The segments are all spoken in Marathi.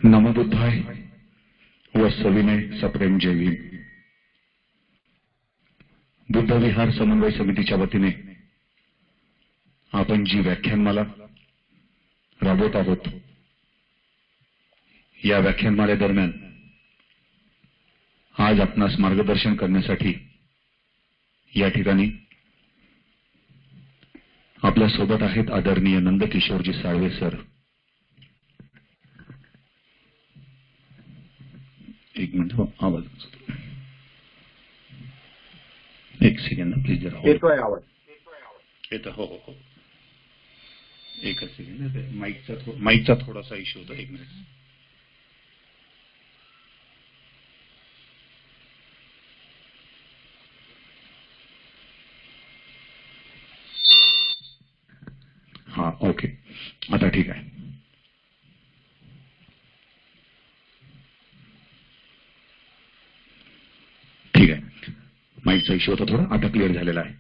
नमो बुद्धाय व सविनय सप्रेम जय भीम. बुद्ध विहार समन्वय समितीच्या वतीने आपण जी व्याख्यानमाला राबवत आहोत, या व्याख्यानमालेदरम्यान आज आपणास मार्गदर्शन करण्यासाठी या ठिकाणी आपल्या सोबत आहेत आदरणीय नंदकिशोरजी साळवे सर. एक मिनिट, आवाज एक सेकंड प्लीज. जरा येतोय आवाज? येतो. हो हो हो, एकच सेकंड. माईकचा थोडासा इश्यू होता. एक मिनिट. हा, ओके, आता ठीक आहे. ठीक आहे, माईकचा इश्यू होता थोडा, आता क्लिअर झालेला आहे.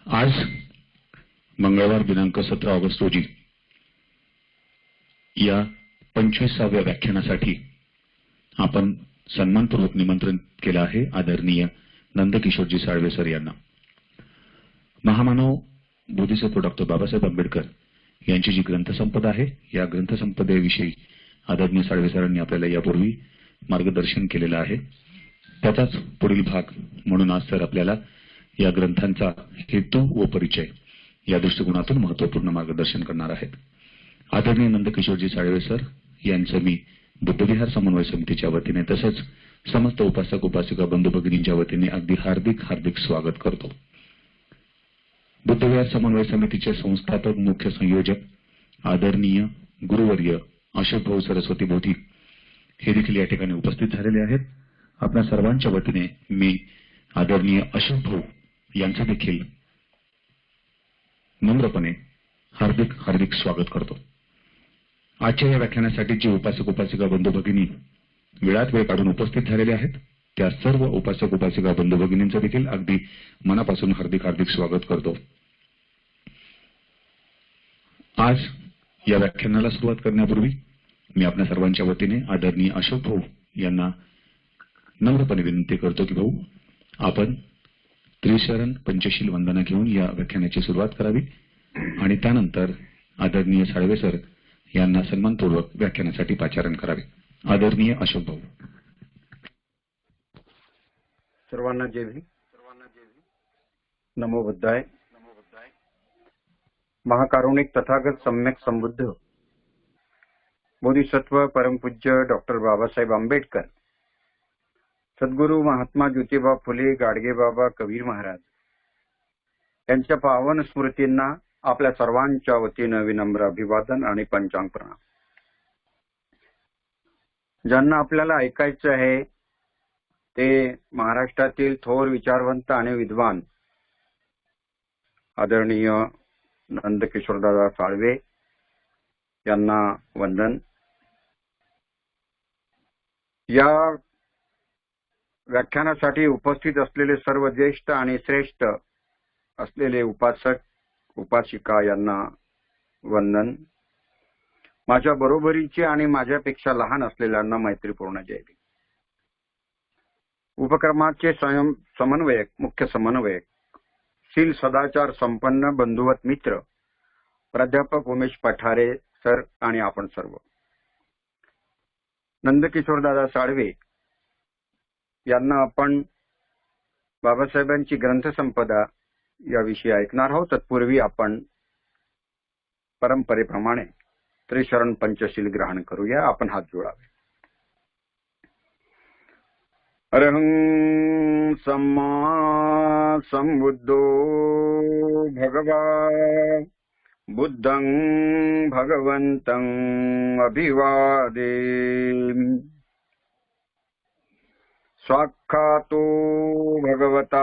आज मंगळवार दिनांक 17 ऑगस्ट रोजी या 25व्या व्याख्यानासाठी आपण सन्मानपूर्वक निमंत्रण केलं आहे आदरणीय नंदकिशोरजी साळवे सर यांना. महामानव बोधिसत्व डॉक्टर बाबासाहेब आंबेडकर यांची जी ग्रंथसंपदा आहे, या ग्रंथसंपदेविषयी आदरणीय साळवे सरांनी आपल्याला यापूर्वी मार्गदर्शन केलेलं आहे. त्याचाच पुढील भाग म्हणून आज सर आपल्याला या ग्रंथांचा हेतू व परिचय या दृष्टिकोनातून महत्वपूर्ण मार्गदर्शन करणार आहेत. आदरणीय नंदकिशोरजी साळवे सर यांचं मी बुद्धविहार समन्वय समितीच्या वतीने तसंच समस्त उपासक उपासिका बंधू भगिनींच्या वतीने अगदी हार्दिक हार्दिक स्वागत करतो. बुद्धविहार समन्वय समितीचे संस्थापक मुख्य संयोजक आदरणीय गुरुवर्य अशोकभाऊ सरस्वती बोधी हे देखील या ठिकाणी उपस्थित झालेले आहेत. आपल्या सर्वांच्या वतीने मी आदरणीय अशोकभाऊ यांचं देखील नम्रपणे हार्दिक हार्दिक स्वागत करतो. आजच्या या व्याख्यानासाठी जे उपासक उपासिका बंधू भगिनी वेळात वेळ काढून उपस्थित झालेले आहेत, त्या सर्व उपासक उपासिका बंधू भगिनींचं देखील अगदी मनापासून हार्दिक हार्दिक स्वागत करतो. आज या व्याख्यानाला सुरुवात करण्यापूर्वी मी आपल्या सर्वांच्या वतीने आदरणीय अशोक भाऊ यांना नम्रपणे विनंती करतो की भाऊ, आपण त्रिशरण पंचशील वंदना घेऊन या व्याख्यानाची सुरुवात करावी आणि त्यानंतर आदरणीय साळवे सर यांना सन्मानपूर्वक व्याख्यानासाठी पाचारण करावे. आदरणीय अशोक भाऊ. सर्वांना जय भीम. नमो बुद्धाय. महाकारुणिक तथागत सम्यक संबुद्ध बोधिसत्व परमपूज्य डॉक्टर बाबासाहेब आंबेडकर, सद्गुरू महात्मा ज्योतिबा फुले, गाडगे बाबा, कबीर महाराज यांच्या पावन स्मृतींना आपल्या सर्वांच्या वतीनं विनम्र अभिवादन आणि पंचांग प्रणाम. ज्यांना आपल्याला ऐकायचं आहे ते महाराष्ट्रातील थोर विचारवंत आणि विद्वान आदरणीय नंदकिशोरदादा साळवे यांना वंदन. या व्याख्यानासाठी उपस्थित असलेले सर्व ज्येष्ठ आणि श्रेष्ठ असलेले उपासक उपासिका यांना वंदन. माझ्या बरोबरीचे आणि माझ्यापेक्षा लहान असलेल्यांना मैत्रीपूर्ण जय भीम. उपक्रमाचे समन्वयक मुख्य समन्वयक शील सदाचार संपन्न बंधुवत मित्र प्राध्यापक उमेश पठारे सर आणि आपण सर्व. नंदकिशोरदादा साळवे यांना आपण बाबासाहेबांची ग्रंथसंपदा याविषयी ऐकणार आहोत. तत्पूर्वी आपण परंपरेप्रमाणे त्रिशरण पंचशील ग्रहण करूया. आपण हात जोडावे. अरहं सम्मा संबुद्धो भगवा बुद्धं भगवन्तं अभिवादे. साक्षातो भगवता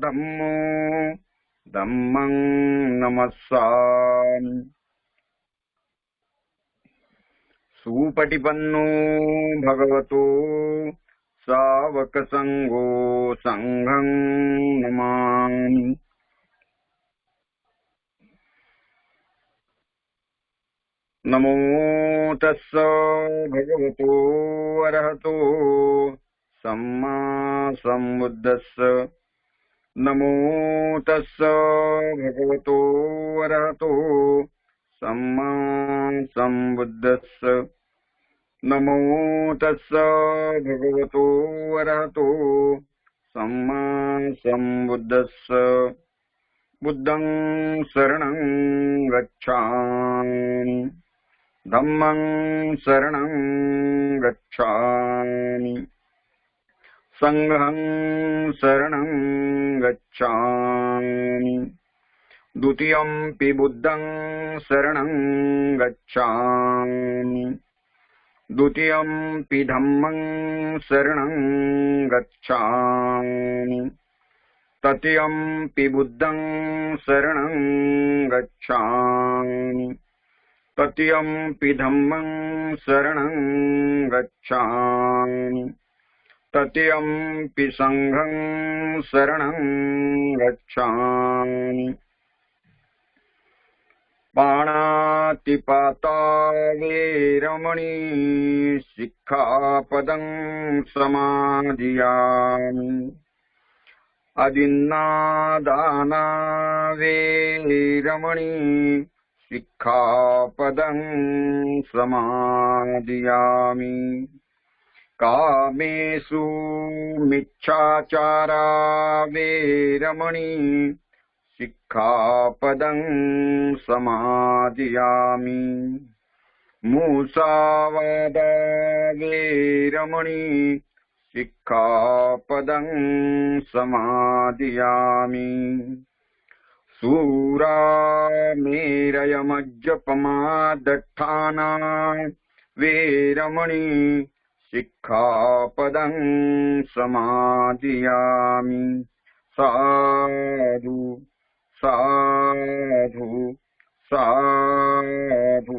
धम्मो धम्मं नमस्सामि. सुपटिपन्नो भगवतो सावक संघो संघं नमामि. नमो तस्स भगवतो अरहतो सम्मा सम्बुद्धस्स नमो तस्स भगवतो अरहतो सम्मा सम्बुद्धस्स नमो तस्स भगवतो अरहतो सम्मा सम्बुद्धस्स बुद्धं शरणं गच्छामि धम्मं शरणं गच्छामि संघं शरणं गच्छामि द्वितीयंपि बुद्धं शरणं गच्छामि द्वितीयंपि धम्मं शरणं गच्छामि तृतीयंपि बुद्धं शरणं गच्छामि तृतीयंपि धम्मं शरणं गच्छामि तृतीयंपि संघं शरणं गच्छामि पाणातिपाता वेरमणि सिक्खापदं समादियामि अदिन्नादाना वेरमणि सिक्खापदं समादियामि कामेषु मिच्छाचारा वेरमणि सिक्खापदं समादियामि मूसावादा वेरमणि सिक्खापदं समादियामि सूरामेरयमज्जपमादट्ठाना वेरमणि सिक्खापदं समादियामि साधु साधु साधु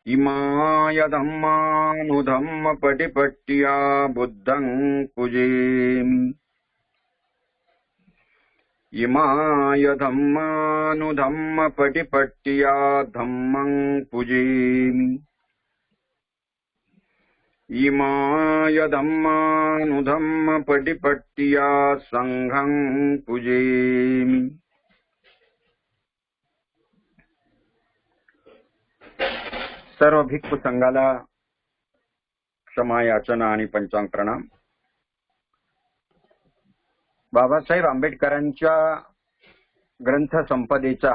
इमाय धम्मानुधम्मपटिपट्टिया बुद्धं पूजेमि इमाय धम्मानुधम्मपटिपट्टिया धम्मं पूजेमि इमाय धम्मानुधम्मपटिपट्टिया संघं पूजेमि सर्व भिक्खू संघाला क्षमा याचना आणि पंचांग प्रणाम. बाबासाहेब आंबेडकरांच्या ग्रंथ संपदेचा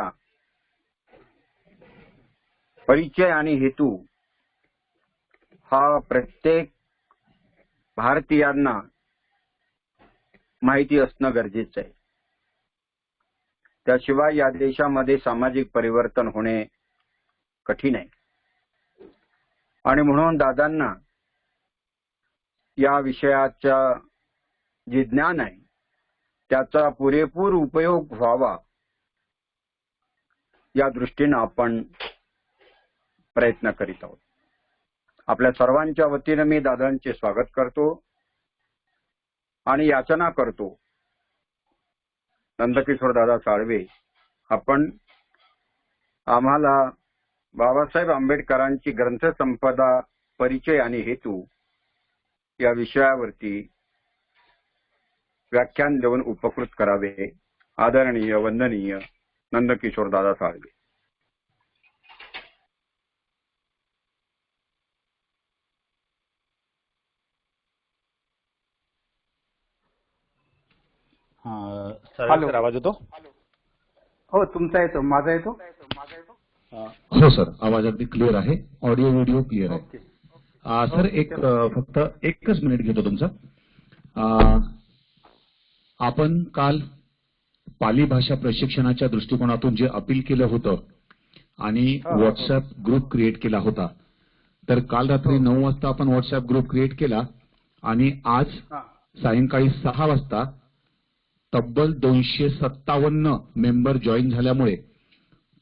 परिचय आणि हेतू हा प्रत्येक भारतीयांना माहिती असणं गरजेचं आहे. त्याशिवाय या देशामध्ये सामाजिक परिवर्तन होणे कठीण आहे आणि म्हणून दादांना या विषयाचा जे ज्ञान आहे त्याचा पुरेपूर उपयोग व्हावा या दृष्टीने आपण प्रयत्न करीत आहोत. आपल्या सर्वांच्या वतीने मी दादांचे स्वागत करतो आणि याचना करतो, नंदकिशोर दादा साळवे, आपण आम्हाला बाबासाहेब आंबेडकरांची ग्रंथसंपदा परिचय आणि हेतू या विषयावरती व्याख्यान देऊन उपकृत करावे. आदरणीय वंदनीय नंदकिशोर दादा साळवे. सर आवाज येतो? हो, तुमचा येतो. माझा येतो? हो सर, आवाज अगदी क्लिअर आहे. ऑडिओ व्हिडिओ क्लिअर आहे. सर फक्त एकच मिनिट घेतो तुमचा. आपण काल पाली भाषा प्रशिक्षणाच्या दृष्टिकोनातून जे अपील केलं होतं आणि व्हॉट्सअप ग्रुप क्रिएट केला होता, तर काल रात्री 9 वाजता आपण व्हॉट्सअप ग्रुप क्रिएट केला आणि आज सायंकाळी 6 वाजता तब्बल 257 मेंबर जॉईन झाल्यामुळे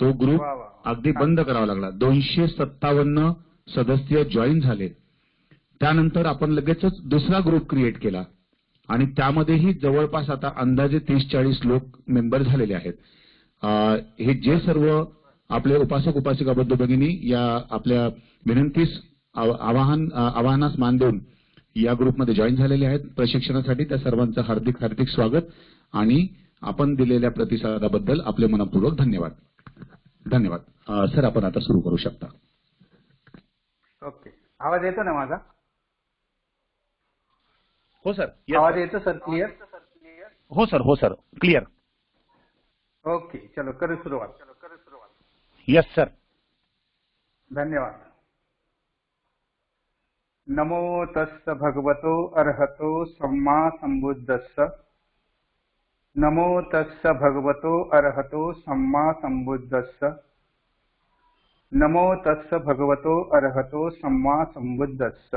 तो ग्रुप अगदी बंद करावा लागला. 257 सदस्य जॉईन झाले. त्यानंतर आपण लगेचच दुसरा ग्रुप क्रिएट केला आणि त्यामध्येही जवळपास आता अंदाजे 30-40 लोक मेंबर झालेले आहेत. हे जे सर्व आपले उपासक उपासिका बंधू भगिनी या आपल्या विनंतीस आवाहनास मान देऊन या ग्रुपमध्ये जॉईन झालेले आहेत प्रशिक्षणासाठी. त्या सर्वांचं हार्दिक हार्दिक स्वागत आणि आपण दिलेल्या प्रतिसादाबद्दल आपले मनपूर्वक धन्यवाद. धन्यवाद. सर, आपण आता सुरू करू शकता. ओके. आवाज येतो ना माझा? हो सर. आवाज येतो सर क्लिअर? हो सर क्लिअर. ओके, चलो करू सुरुवात. Yes sir. धन्यवाद. नमो तस्स भगवतो अर्हतो सम्मा संबुद्धस्स. नमो तस्स भगवतो अर्हतो सम्मा संबुद्धस्स. नमो तस्स भगवतो अर्हतो सम्मा संबुद्धस्स.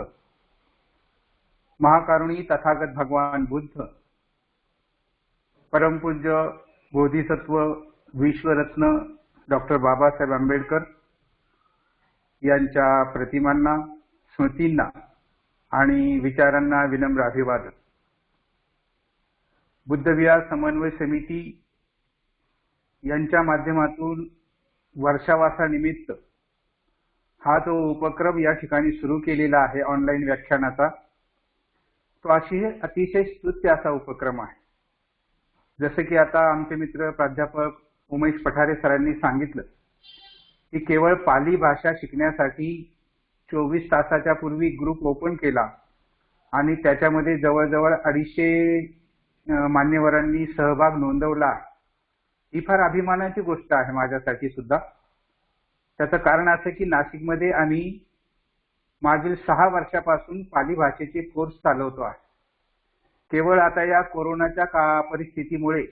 महाकारुणी तथागत भगवान बुद्ध, परमपूज्य बोधिसत्व विश्वरत्न डॉक्टर बाबासाहेब आंबेडकर यांच्या प्रतिमांना, स्मृतींना आणि विचारांना विनम्र अभिवादन. बुद्धविहार समन्वय समिती यांच्या माध्यमातून वर्षावासानिमित्त हा जो उपक्रम या ठिकाणी सुरू केलेला आहे ऑनलाईन व्याख्यानाचा, तो अतिशय स्तुत्य असा उपक्रम आहे. जसे की आता आमचे मित्र प्राध्यापक उमेश पठारे सरांनी सांगितलं की केवळ पाली भाषा शिकण्यासाठी 24 तासाच्या पूर्वी ग्रुप ओपन केला आणि त्याच्यामध्ये जवळजवळ 250 मान्यवरांनी सहभाग नोंदवला. ही फार अभिमानाची गोष्ट आहे माझ्यासाठी सुद्धा. त्याचं कारण असं की नाशिकमध्ये आम्ही मागील 6 वर्षापासून पाली भाषेचे कोर्स चालवतो आहे. केवळ आता या कोरोनाच्या परिस्थितीमुळे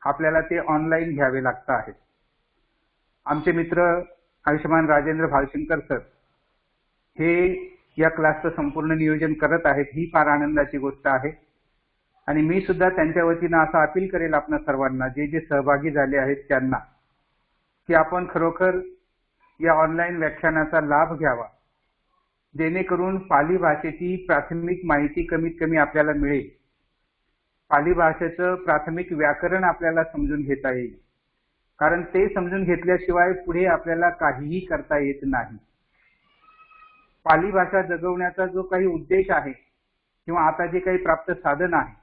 आपल्याला ते ऑनलाईन घ्यावे लागत आहे. आमचे मित्र आयुष्यमान राजेंद्र भालशंकर सर हे या क्लासचं संपूर्ण नियोजन करत आहेत. ही फार आनंदाची गोष्ट आहे आणि मी सुद्धा त्यांच्या वतीनं असं अपील करेल आपल्या सर्वांना, जे सहभागी झाले आहेत त्यांना, की आपण खरोखर या ऑनलाईन व्याख्यानाचा लाभ घ्यावा, जेणेकरून पाली भाषेची प्राथमिक माहिती कमीत कमी आपल्याला मिळेल. पाली भाषेचं प्राथमिक व्याकरण आपल्याला समजून घेता येईल, कारण ते समजून घेतल्याशिवाय पुढे आपल्याला काहीही करता येत नाही. पाली भाषा जगवण्याचा जो काही उद्देश आहे किंवा आता जे काही प्राप्त साधन आहे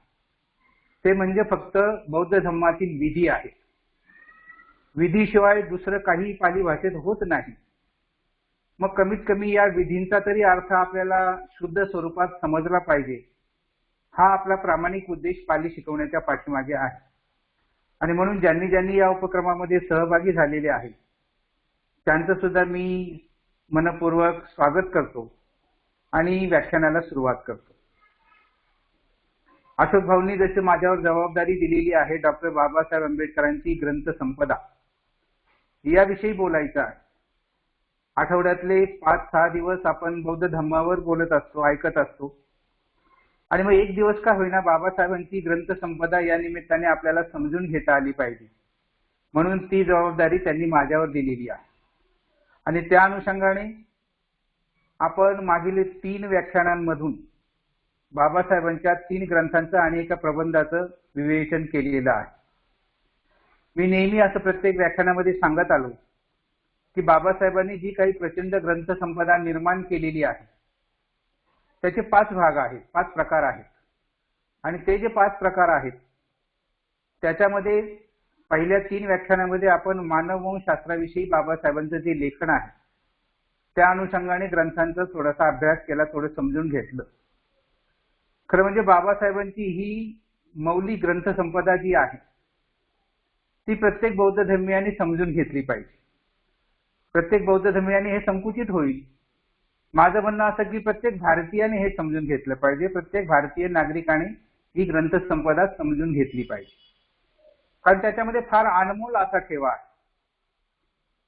ते म्हणजे फक्त बौद्ध धम्मातील विधी आहे. विधीशिवाय दुसरं काही पाली भाषेत होत नाही. मग कमीत कमी या विधींचा तरी अर्थ आपल्याला शुद्ध स्वरूपात समजला पाहिजे. हा आपला प्रामाणिक उद्देश पाली शिकवण्याच्या पाठीमागे आहे. आणि म्हणून ज्यांनी ज्यांनी या उपक्रमामध्ये सहभागी झालेले आहेत त्यांचं सुद्धा मी मनपूर्वक स्वागत करतो आणि व्याख्यानाला सुरुवात करतो. अशोक भाऊंनी जशी माझ्यावर जबाबदारी दिलेली आहे डॉक्टर बाबासाहेब आंबेडकरांची ग्रंथसंपदा याविषयी बोलायचं आहे. आठवड्यातले 5-6 दिवस आपण बौद्ध धम्मावर बोलत असतो, ऐकत असतो आणि मग एक दिवस का होईना बाबासाहेबांची ग्रंथसंपदा या निमित्ताने आपल्याला समजून घेता आली पाहिजे, म्हणून ती जबाबदारी त्यांनी माझ्यावर दिलेली आहे. आणि त्या अनुषंगाने आपण मागील 3 व्याख्यानांमधून बाबासाहेबांच्या 3 ग्रंथांचं आणि एका प्रबंधाचं विवेचन केलेलं आहे. मी नेहमी असं प्रत्येक व्याख्यानामध्ये सांगत आलो की बाबासाहेबांनी जी काही प्रचंड ग्रंथसंपदा निर्माण केलेली आहे त्याचे 5 भाग आहेत, 5 प्रकार आहेत. आणि ते जे 5 प्रकार आहेत त्याच्यामध्ये पहिल्या 3 व्याख्यानामध्ये आपण मानववंशशास्त्राविषयी बाबासाहेबांचं जे लेखन आहे त्या अनुषंगाने ग्रंथांचा थोडासा अभ्यास केला, थोडं समजून घेतलं. खरं म्हणजे बाबासाहेबांची ही मौलिक ग्रंथसंपदा जी आहे ती प्रत्येक बौद्ध धर्मीयाने समजून घेतली पाहिजे. प्रत्येक बौद्ध धर्मीयाने हे संकुचित होईल. माझं म्हणणं असं की प्रत्येक भारतीयाने हे समजून घेतलं पाहिजे. प्रत्येक भारतीय नागरिकाने ही ग्रंथसंपदा समजून घेतली पाहिजे, कारण त्याच्यामध्ये फार अनमोल असा ठेवा आहे.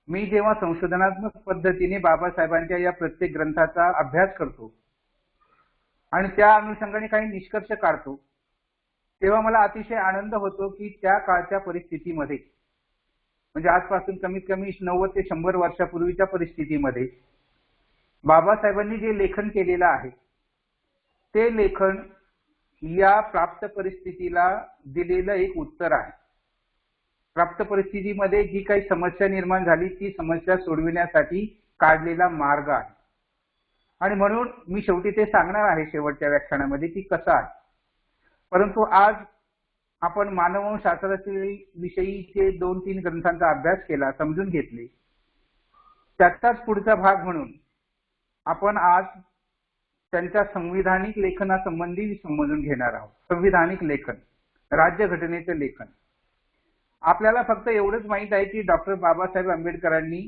मी जेव्हा संशोधनात्मक पद्धतीने बाबासाहेबांच्या या प्रत्येक ग्रंथाचा अभ्यास करतो आणि त्या अनुषंगाने काही निष्कर्ष काढतो तेव्हा मला अतिशय आनंद होतो की त्या काळच्या परिस्थितीमध्ये, म्हणजे आजपासून कमीत कमी 90 ते 100 वर्षापूर्वीच्या परिस्थितीमध्ये बाबासाहेबांनी जे लेखन केलेलं आहे ते लेखन या प्राप्त परिस्थितीला दिलेलं एक उत्तर आहे. प्राप्त परिस्थितीमध्ये जी काही समस्या निर्माण झाली ती समस्या सोडविण्यासाठी काढलेला मार्ग आहे. आणि म्हणून मी शेवटी ते सांगणार आहे शेवटच्या व्याख्यानामध्ये की कसं आहे. परंतु आज आपण मानववंशशास्त्राच्या विषयीचे 2-3 ग्रंथांचा अभ्यास केला, समजून घेतले. त्याचाच पुढचा भाग म्हणून आपण आज त्यांच्या संविधानिक लेखनासंबंधी समजून घेणार आहोत. संविधानिक लेखन, राज्यघटनेचे लेखन. आपल्याला फक्त एवढंच माहित आहे की डॉक्टर बाबासाहेब आंबेडकरांनी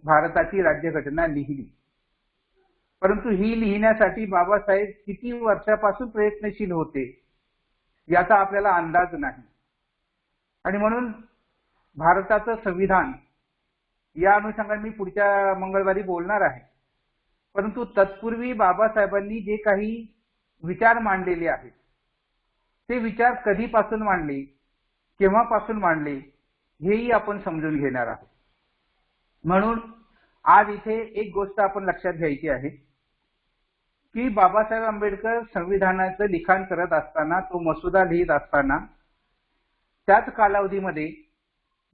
भारताची राज्यघटना लिहिली. परंतु ही लिहिण्यासाठी बाबासाहेब किती वर्षापासून प्रयत्नशील होते याचा आपल्याला अंदाज नाही. आणि म्हणून भारताचं संविधान या अनुषंगाने मी पुढच्या मंगळवारी बोलणार आहे. परंतु तत्पूर्वी बाबासाहेबांनी जे काही विचार मांडलेले आहेत ते विचार कधीपासून मांडले, केव्हापासून मांडले हेही आपण समजून घेणार आहोत. म्हणून आज इथे एक गोष्ट आपण लक्षात घ्यायची आहे की बाबासाहेब आंबेडकर संविधानाचं लिखाण करत असताना, तो मसुदा लिहित असताना त्याच कालावधीमध्ये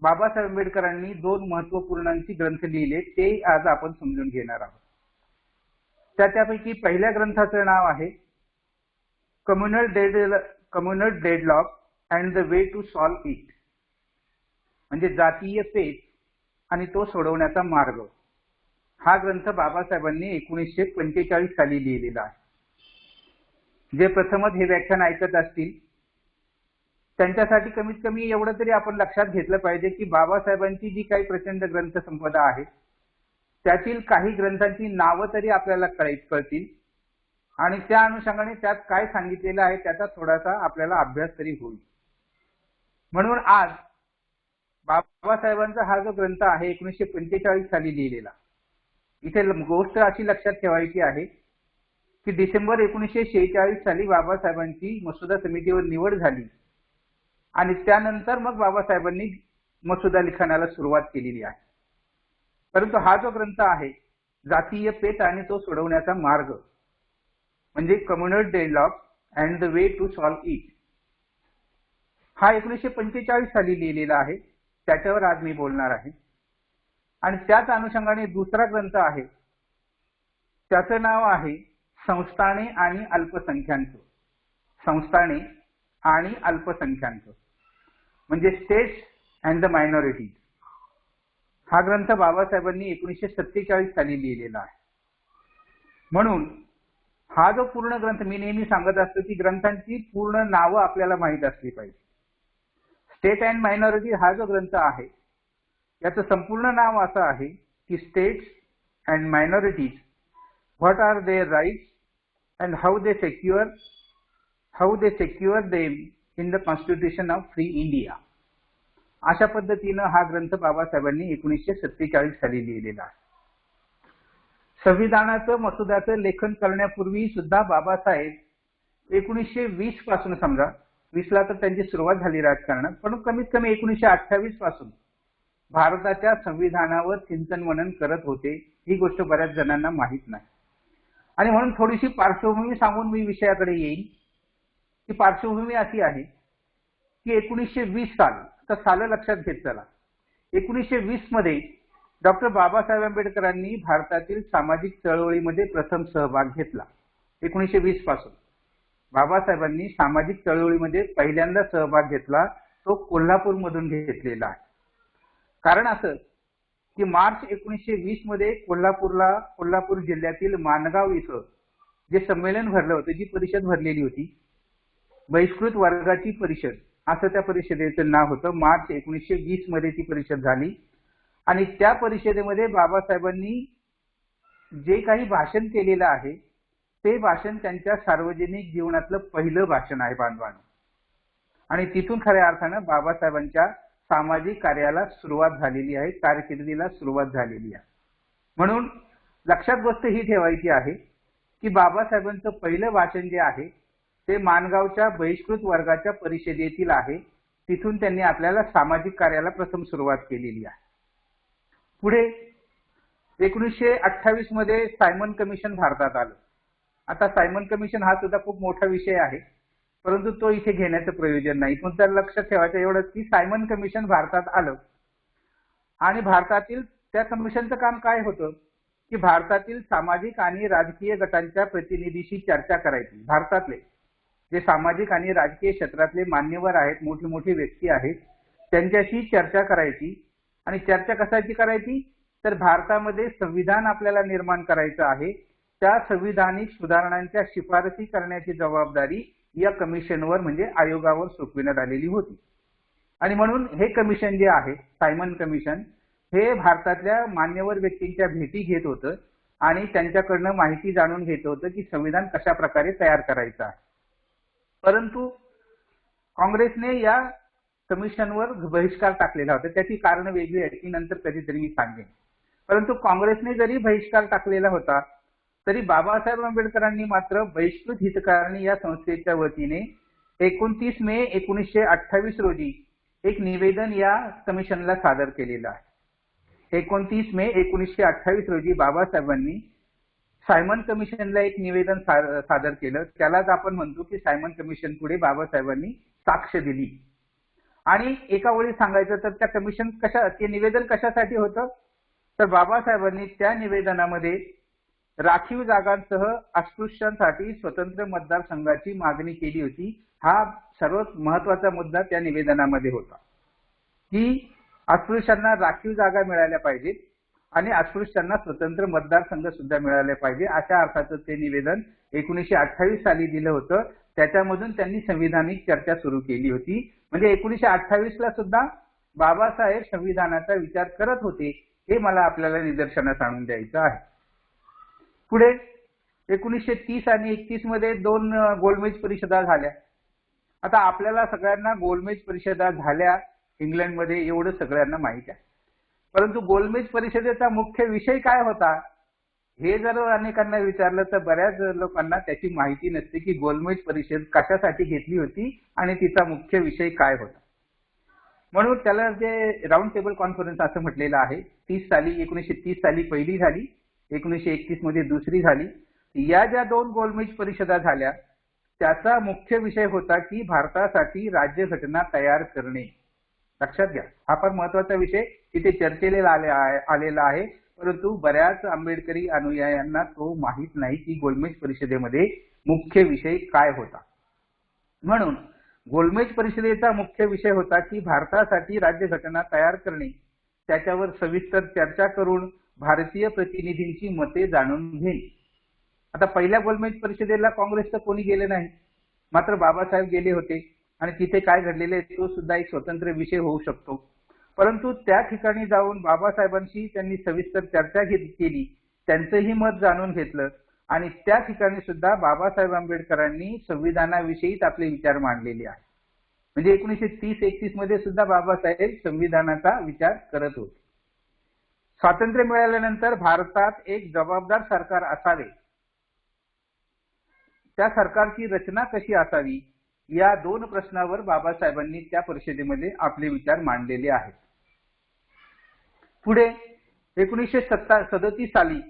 बाबासाहेब आंबेडकरांनी 2 महत्वपूर्णांची ग्रंथ लिहिले. ते आज आपण समजून घेणार आहोत. त्यापैकी पहिल्या ग्रंथाचं नाव आहे communal deadlock and the way to solve it, म्हणजे जातीय पेच आणि तो सोडवण्याचा मार्ग. हा ग्रंथ बाबासाहेबांनी 1945 साली लिहिलेला आहे. जे प्रथमच हे व्याख्यान ऐकत असतील त्यांच्यासाठी कमीत कमी एवढं तरी आपण लक्षात घेतलं पाहिजे की बाबासाहेबांची जी काही प्रचंड ग्रंथसंपदा आहे त्यातील काही ग्रंथांची नावं तरी आपल्याला कळतील आणि त्या अनुषंगाने त्यात काय सांगितलेलं आहे त्याचा थोडासा आपल्याला अभ्यास तरी होईल. म्हणून आज बाबासाहेबांचा हा जो ग्रंथ आहे 1945 साली लिहिलेला, इथे गोष्ट अशी लक्षात ठेवायची आहे की डिसेंबर 1946 साली बाबासाहेबांची मसुदा समितीवर निवड झाली आणि त्यानंतर मग बाबासाहेबांनी मसुदा लिखाणाला सुरुवात केलेली आहे. परंतु हा जो ग्रंथ आहे जातीय पेच आणि तो सोडवण्याचा मार्ग, म्हणजे communal deadlock and the way to solve it, हा 1945 साली लिहिलेला आहे. त्याच्यावर आज मी बोलणार आहे. आणि त्याच अनुषंगाने दुसरा ग्रंथ आहे, त्याचं नाव आहे संस्थाने आणि अल्पसंख्याक. संस्थाने आणि अल्पसंख्याक म्हणजे स्टेट्स अँड द मायनॉरिटीज. हा ग्रंथ बाबासाहेबांनी 1947 साली लिहिलेला आहे. म्हणून हा जो पूर्ण ग्रंथ, मी नेहमी सांगत असतो की ग्रंथांची पूर्ण नावं आपल्याला माहीत असली पाहिजे. स्टेट अँड मायनॉरिटी हा जो ग्रंथ आहे याचं संपूर्ण नाव असं आहे की states and minorities, what are their rights and how they secure them in the constitution of free India. अशा पद्धतीनं हा ग्रंथ बाबासाहेबांनी 1947 साली लिहिलेला आहे. संविधानाचं मसुद्याचं लेखन करण्यापूर्वी सुद्धा बाबासाहेब 1920 पासून, समजा 20ला तर त्यांची सुरुवात झाली राजकारणात, पण कमीत कमी 1928 पासून भारताच्या संविधानावर चिंतन मनन करत होते. ही गोष्ट बऱ्याच जणांना माहीत नाही. आणि म्हणून थोडीशी पार्श्वभूमी सांगून मी विषयाकडे येईन. ती पार्श्वभूमी अशी आहे की 1920 साल, तर साल लक्षात घेत चला. 1920 मध्ये डॉक्टर बाबासाहेब आंबेडकरांनी भारतातील सामाजिक चळवळीमध्ये प्रथम सहभाग घेतला. 1920 पासून बाबासाहेबांनी सामाजिक चळवळीमध्ये पहिल्यांदा सहभाग घेतला, तो कोल्हापूरमधून घेतलेला आहे. कारण असं की मार्च 1920 मध्ये कोल्हापूर जिल्ह्यातील माणगाव इथं जे संमेलन भरलं होतं, जी परिषद भरलेली होती, बहिष्कृत वर्गाची परिषद असं त्या परिषदेचं नाव होतं. मार्च 1920 मध्ये ती परिषद झाली आणि त्या परिषदेमध्ये बाबासाहेबांनी जे काही भाषण केलेलं आहे ते भाषण त्यांच्या सार्वजनिक जीवनातलं पहिलं भाषण आहे बांधवांनो. आणि तिथून खऱ्या अर्थानं बाबासाहेबांच्या सामाजिक कार्याला सुरुवात झालेली आहे, कारकिर्दीला सुरुवात झालेली आहे. म्हणून लक्षात गोष्ट ही ठेवायची आहे की बाबासाहेबांचं पहिलं भाषण जे आहे ते माणगावच्या बहिष्कृत वर्गाच्या परिषदेतील आहे. तिथून त्यांनी आपल्याला सामाजिक कार्याला प्रथम सुरुवात केलेली आहे. पुढे 1928 मध्ये सायमन कमिशन भारतात आलं. आता सायमन कमिशन हा सुद्धा खूप मोठा विषय आहे. परंतु तो इथे घेण्याचं प्रयोजन नाही. पण तर लक्षात ठेवायचं एवढंच की सायमन कमिशन भारतात आलं आणि भारतातील त्या कमिशनचं काम काय होतं की भारतातील सामाजिक आणि राजकीय गटांच्या प्रतिनिधीशी चर्चा करायची. भारतातले जे सामाजिक आणि राजकीय क्षेत्रातले मान्यवर आहेत, मोठी मोठी व्यक्ती आहेत, त्यांच्याशी चर्चा करायची. आणि चर्चा कशाची करायची तर भारतामध्ये संविधान आपल्याला निर्माण करायचं आहे, त्या संविधानिक सुधारणांच्या शिफारसी करण्याची जबाबदारी या कमिशनवर म्हणजे आयोगावर सोपविण्यात आलेली होती. आणि म्हणून हे कमिशन जे आहे सायमन कमिशन हे भारतातल्या मान्यवर व्यक्तींच्या भेटी घेत होतं आणि त्यांच्याकडनं माहिती जाणून घेत होतं की संविधान कशा प्रकारे तयार करायचं आहे. परंतु काँग्रेसने या कमिशनवर बहिष्कार टाकलेला होता. त्याची कारण वेगळी आहे ती नंतर कधीतरी मी सांगेन. परंतु काँग्रेसने जरी बहिष्कार टाकलेला होता तरी बाबासाहेब आंबेडकरांनी मात्र बहिष्कृत हितकारणी या संस्थेच्या वतीने 29 मे 1928 रोजी एक निवेदन या कमिशनला सादर केलेलं आहे. 29 मे 1928 रोजी बाबासाहेबांनी सायमन कमिशनला एक निवेदन सादर केलं. त्यालाच आपण म्हणतो की सायमन कमिशन पुढे बाबासाहेबांनी साक्ष दिली. आणि एका वेळी सांगायचं तर त्या कमिशन ते निवेदन कशासाठी होतं तर बाबासाहेबांनी त्या निवेदनामध्ये राखीव जागांसह अस्पृश्यांसाठी स्वतंत्र मतदारसंघाची मागणी केली होती. हा सर्वात महत्वाचा मुद्दा त्या निवेदनामध्ये होता की अस्पृश्यांना राखीव जागा मिळाल्या पाहिजेत आणि अस्पृश्यांना स्वतंत्र मतदारसंघ सुद्धा मिळाले पाहिजे अशा अर्थाचं ते निवेदन 1928 साली दिलं होतं. त्याच्यामधून त्यांनी संविधानिक चर्चा सुरू केली होती. म्हणजे 1928 ला सुद्धा बाबासाहेब संविधानाचा विचार करत होते हे मला आपल्याला निदर्शनास आणून द्यायचं आहे. पुढे 1930 आणि 31 मध्ये 2 गोलमेज परिषदा झाल्या. आता आपल्याला सगळ्यांना गोलमेज परिषदा झाल्या इंग्लंडमध्ये एवढं सगळ्यांना माहिती आहे. परंतु गोलमेज परिषदेचा मुख्य विषय काय होता हे जर अनेकांना विचारलं तर बऱ्याच लोकांना त्याची माहिती नसते की गोलमेज परिषद कशासाठी घेतली होती आणि तिचा मुख्य विषय काय होता. म्हणून त्याला जे राऊंड टेबल कॉन्फरन्स असं म्हटलेलं आहे. 1930 साली पहिली झाली, 1931 मध्ये दुसरी झाली. या ज्या 2 गोलमेज परिषदा झाल्या त्याचा मुख्य विषय होता की भारतासाठी राज्यघटना तयार करणे. लक्षात घ्या हा फार महत्वाचा विषय तिथे चर्चेला आलेला आहे. परंतु बऱ्याच आंबेडकरी अनुयायांना तो माहीत नाही की गोलमेज परिषदेमध्ये मुख्य विषय काय होता. म्हणून गोलमेज परिषदेचा मुख्य विषय होता की भारतासाठी राज्यघटना तयार करणे, त्याच्यावर सविस्तर चर्चा करून भारतीय प्रतिनिधींची मते जाणून घेणे. आता पहिल्या गोलमेज परिषदेला काँग्रेसचं कोणी गेले नाही, मात्र बाबासाहेब गेले होते आणि तिथे काय घडलेले आहे तो सुद्धा एक स्वतंत्र विषय होऊ शकतो. परंतु त्या ठिकाणी जाऊन बाबासाहेबांशी त्यांनी सविस्तर चर्चा केली, त्यांचंही मत जाणून घेतलं आणि त्या ठिकाणी सुद्धा बाबासाहेब आंबेडकरांनी संविधानाविषयीच आपले विचार मांडलेले आहेत. म्हणजे 1930-31 मध्ये सुद्धा बाबासाहेब संविधानाचा विचार करत होते. स्वातंत्र्य मिळाल्यानंतर भारतात एक जबाबदार सरकार असावे, त्या सरकारची रचना कशी असावी या 2 प्रश्नावर बाबासाहेबांनी त्या परिषदेमध्ये आपले विचार मांडलेले आहेत. पुढे 1937 साली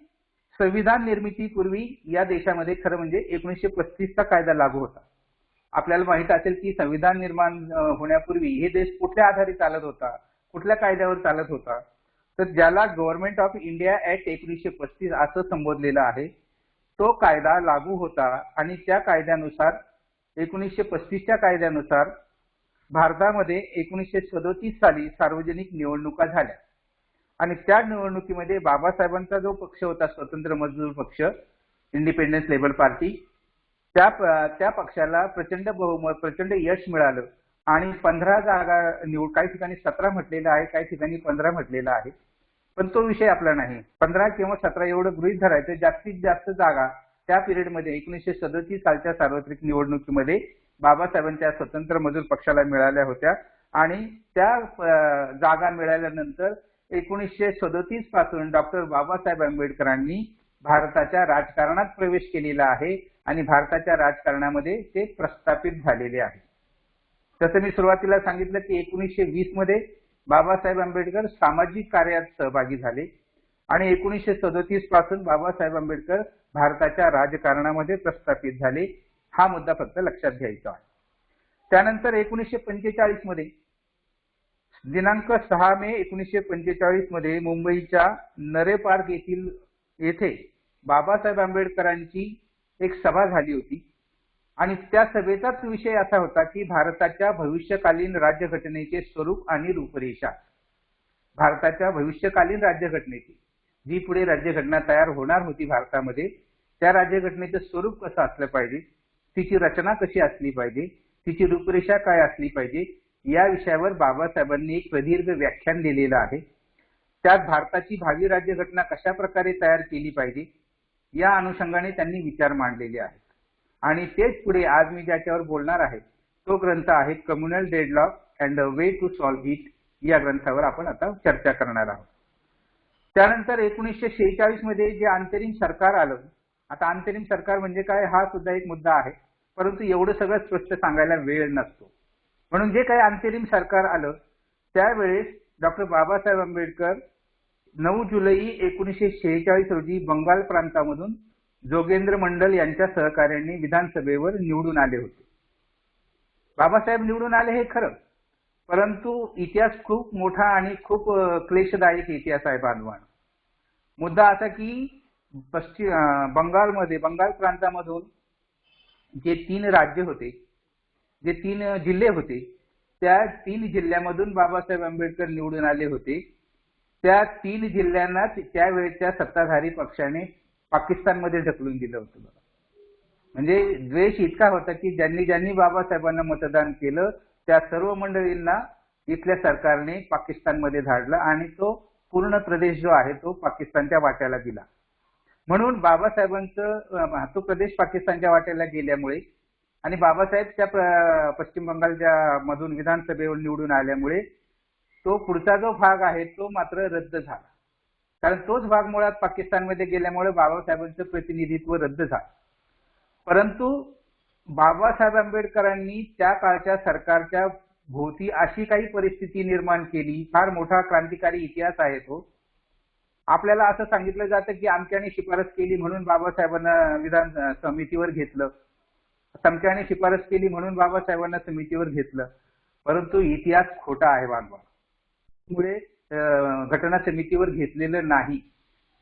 संविधान निर्मितीपूर्वी या देशामध्ये खरं म्हणजे 1935 चा कायदा लागू होता. आपल्याला माहित असेल की संविधान निर्माण होण्यापूर्वी हे देश कुठल्या आधारे चालत होता, कुठल्या कायद्यावर चालत होता तर ज्याला गव्हर्नमेंट ऑफ इंडिया ऍक्ट 1935 असं संबोधलेलं आहे तो कायदा लागू होता. आणि त्या कायद्यानुसार 1935च्या कायद्यानुसार भारतामध्ये 1937 साली सार्वजनिक निवडणुका झाल्या आणि त्या निवडणुकीमध्ये बाबासाहेबांचा जो पक्ष होता स्वतंत्र मजदूर पक्ष इंडिपेंडन्स लेबर पार्टी त्या पक्षाला प्रचंड बहुमत प्रचंड यश मिळालं आणि 15 जागा काही ठिकाणी 17 म्हटलेलं आहे, काही ठिकाणी 15 म्हटलेलं आहे. पण तो विषय आपला नाही. 15 किंवा 17 एवढं गृहीत धरायचं. जास्तीत जास्त जागा त्या पिरियडमध्ये 1937 सालच्या सार्वत्रिक निवडणुकीमध्ये बाबासाहेबांच्या स्वतंत्र मजूर पक्षाला मिळाल्या होत्या आणि त्या जागा मिळाल्यानंतर 1937 पासून डॉक्टर बाबासाहेब आंबेडकरांनी भारताच्या राजकारणात प्रवेश केलेला आहे आणि भारताच्या राजकारणामध्ये ते प्रस्थापित झालेले आहे. जसं मी सुरुवातीला सांगितलं की 1920 मध्ये बाबासाहेब आंबेडकर सामाजिक कार्यात सहभागी झाले आणि 1937 पासून बाबासाहेब आंबेडकर भारताच्या राजकारणामध्ये प्रस्थापित झाले. हा मुद्दा फक्त लक्षात घ्यायचा आहे. त्यानंतर 1945 मध्ये दिनांक 6 मे 1945 मध्ये मुंबईच्या नरे पार्क येथे बाबासाहेब आंबेडकरांची एक सभा झाली होती आणि त्या सभेचाच विषय असा होता की भारताच्या भविष्यकालीन राज्यघटनेचे स्वरूप आणि रूपरेषा. भारताच्या भविष्यकालीन राज्यघटनेची जी पुढे राज्यघटना तयार होणार होती भारतामध्ये, त्या राज्यघटनेचं स्वरूप कसं असलं पाहिजे, तिची रचना कशी असली पाहिजे, तिची रूपरेषा काय असली पाहिजे, या विषयावर बाबासाहेबांनी एक प्रदीर्घ व्याख्यान दिलेलं आहे. त्यात भारताची भावी राज्यघटना कशा प्रकारे तयार केली पाहिजे या अनुषंगाने त्यांनी विचार मांडलेले आहेत. आणि तेच पुढे आज मी ज्याच्यावर बोलणार आहे तो ग्रंथ आहे communal deadlock and a way to solve it. या ग्रंथावर आपण आता चर्चा करणार आहोत. त्यानंतर 1946 मध्ये जे अंतरिम सरकार आलं, आता अंतरिम सरकार म्हणजे काय हा सुद्धा एक मुद्दा आहे, परंतु एवढं सगळं स्पष्ट सांगायला वेळ नसतो. म्हणून जे काही अंतरिम सरकार आलं त्यावेळेस डॉक्टर बाबासाहेब आंबेडकर 9 जुलै 1946 रोजी बंगाल प्रांतामधून जोगेंद्र मंडल यांच्या सहकार्याने विधानसभेवर निवडून आले होते. बाबासाहेब निवडून आले हे खरं, परंतु इतिहास खूप मोठा आणि खूप क्लेशदायक इतिहास आहे बांधवांनो. मुद्दा असा की बंगाल प्रांतामधून जे 3 राज्य होते, जे 3 जिल्हे होते, त्या 3 जिल्ह्यामधून बाबासाहेब आंबेडकर निवडून आले होते. त्या 3 जिल्ह्यांना त्यावेळेच्या सत्ताधारी पक्षाने पाकिस्तानमध्ये ढकलून दिलं होतं. म्हणजे द्वेष इतका होता की ज्यांनी बाबासाहेबांना मतदान केलं त्या सर्व मंडळींना इथल्या सरकारने पाकिस्तानमध्ये धाडलं आणि तो पूर्ण प्रदेश जो आहे तो पाकिस्तानच्या वाट्याला दिला. म्हणून बाबासाहेबांचं तो प्रदेश पाकिस्तानच्या वाट्याला गेल्यामुळे आणि बाबासाहेब त्या पश्चिम बंगालच्या मधून विधानसभेवर निवडून आल्यामुळे तो पुढचा जो भाग आहे तो मात्र रद्द झाला. कारण तोच भाग मुळात पाकिस्तानमध्ये गेल्यामुळे बाबासाहेबांचं प्रतिनिधित्व रद्द झालं. परंतु बाबासाहेब आंबेडकरांनी त्या काळच्या सरकारच्या भोवती अशी काही परिस्थिती निर्माण केली, फार मोठा क्रांतिकारी इतिहास आहे तो. आपल्याला असं सांगितलं जातं की अमक्याने शिफारस केली म्हणून बाबासाहेबांना विधान समितीवर घेतलं, तमक्याने शिफारस केली म्हणून बाबासाहेबांना समितीवर घेतलं, परंतु इतिहास खोटा आहे बांधवा. मुळे घटना समितीवर घेतलेलं नाही.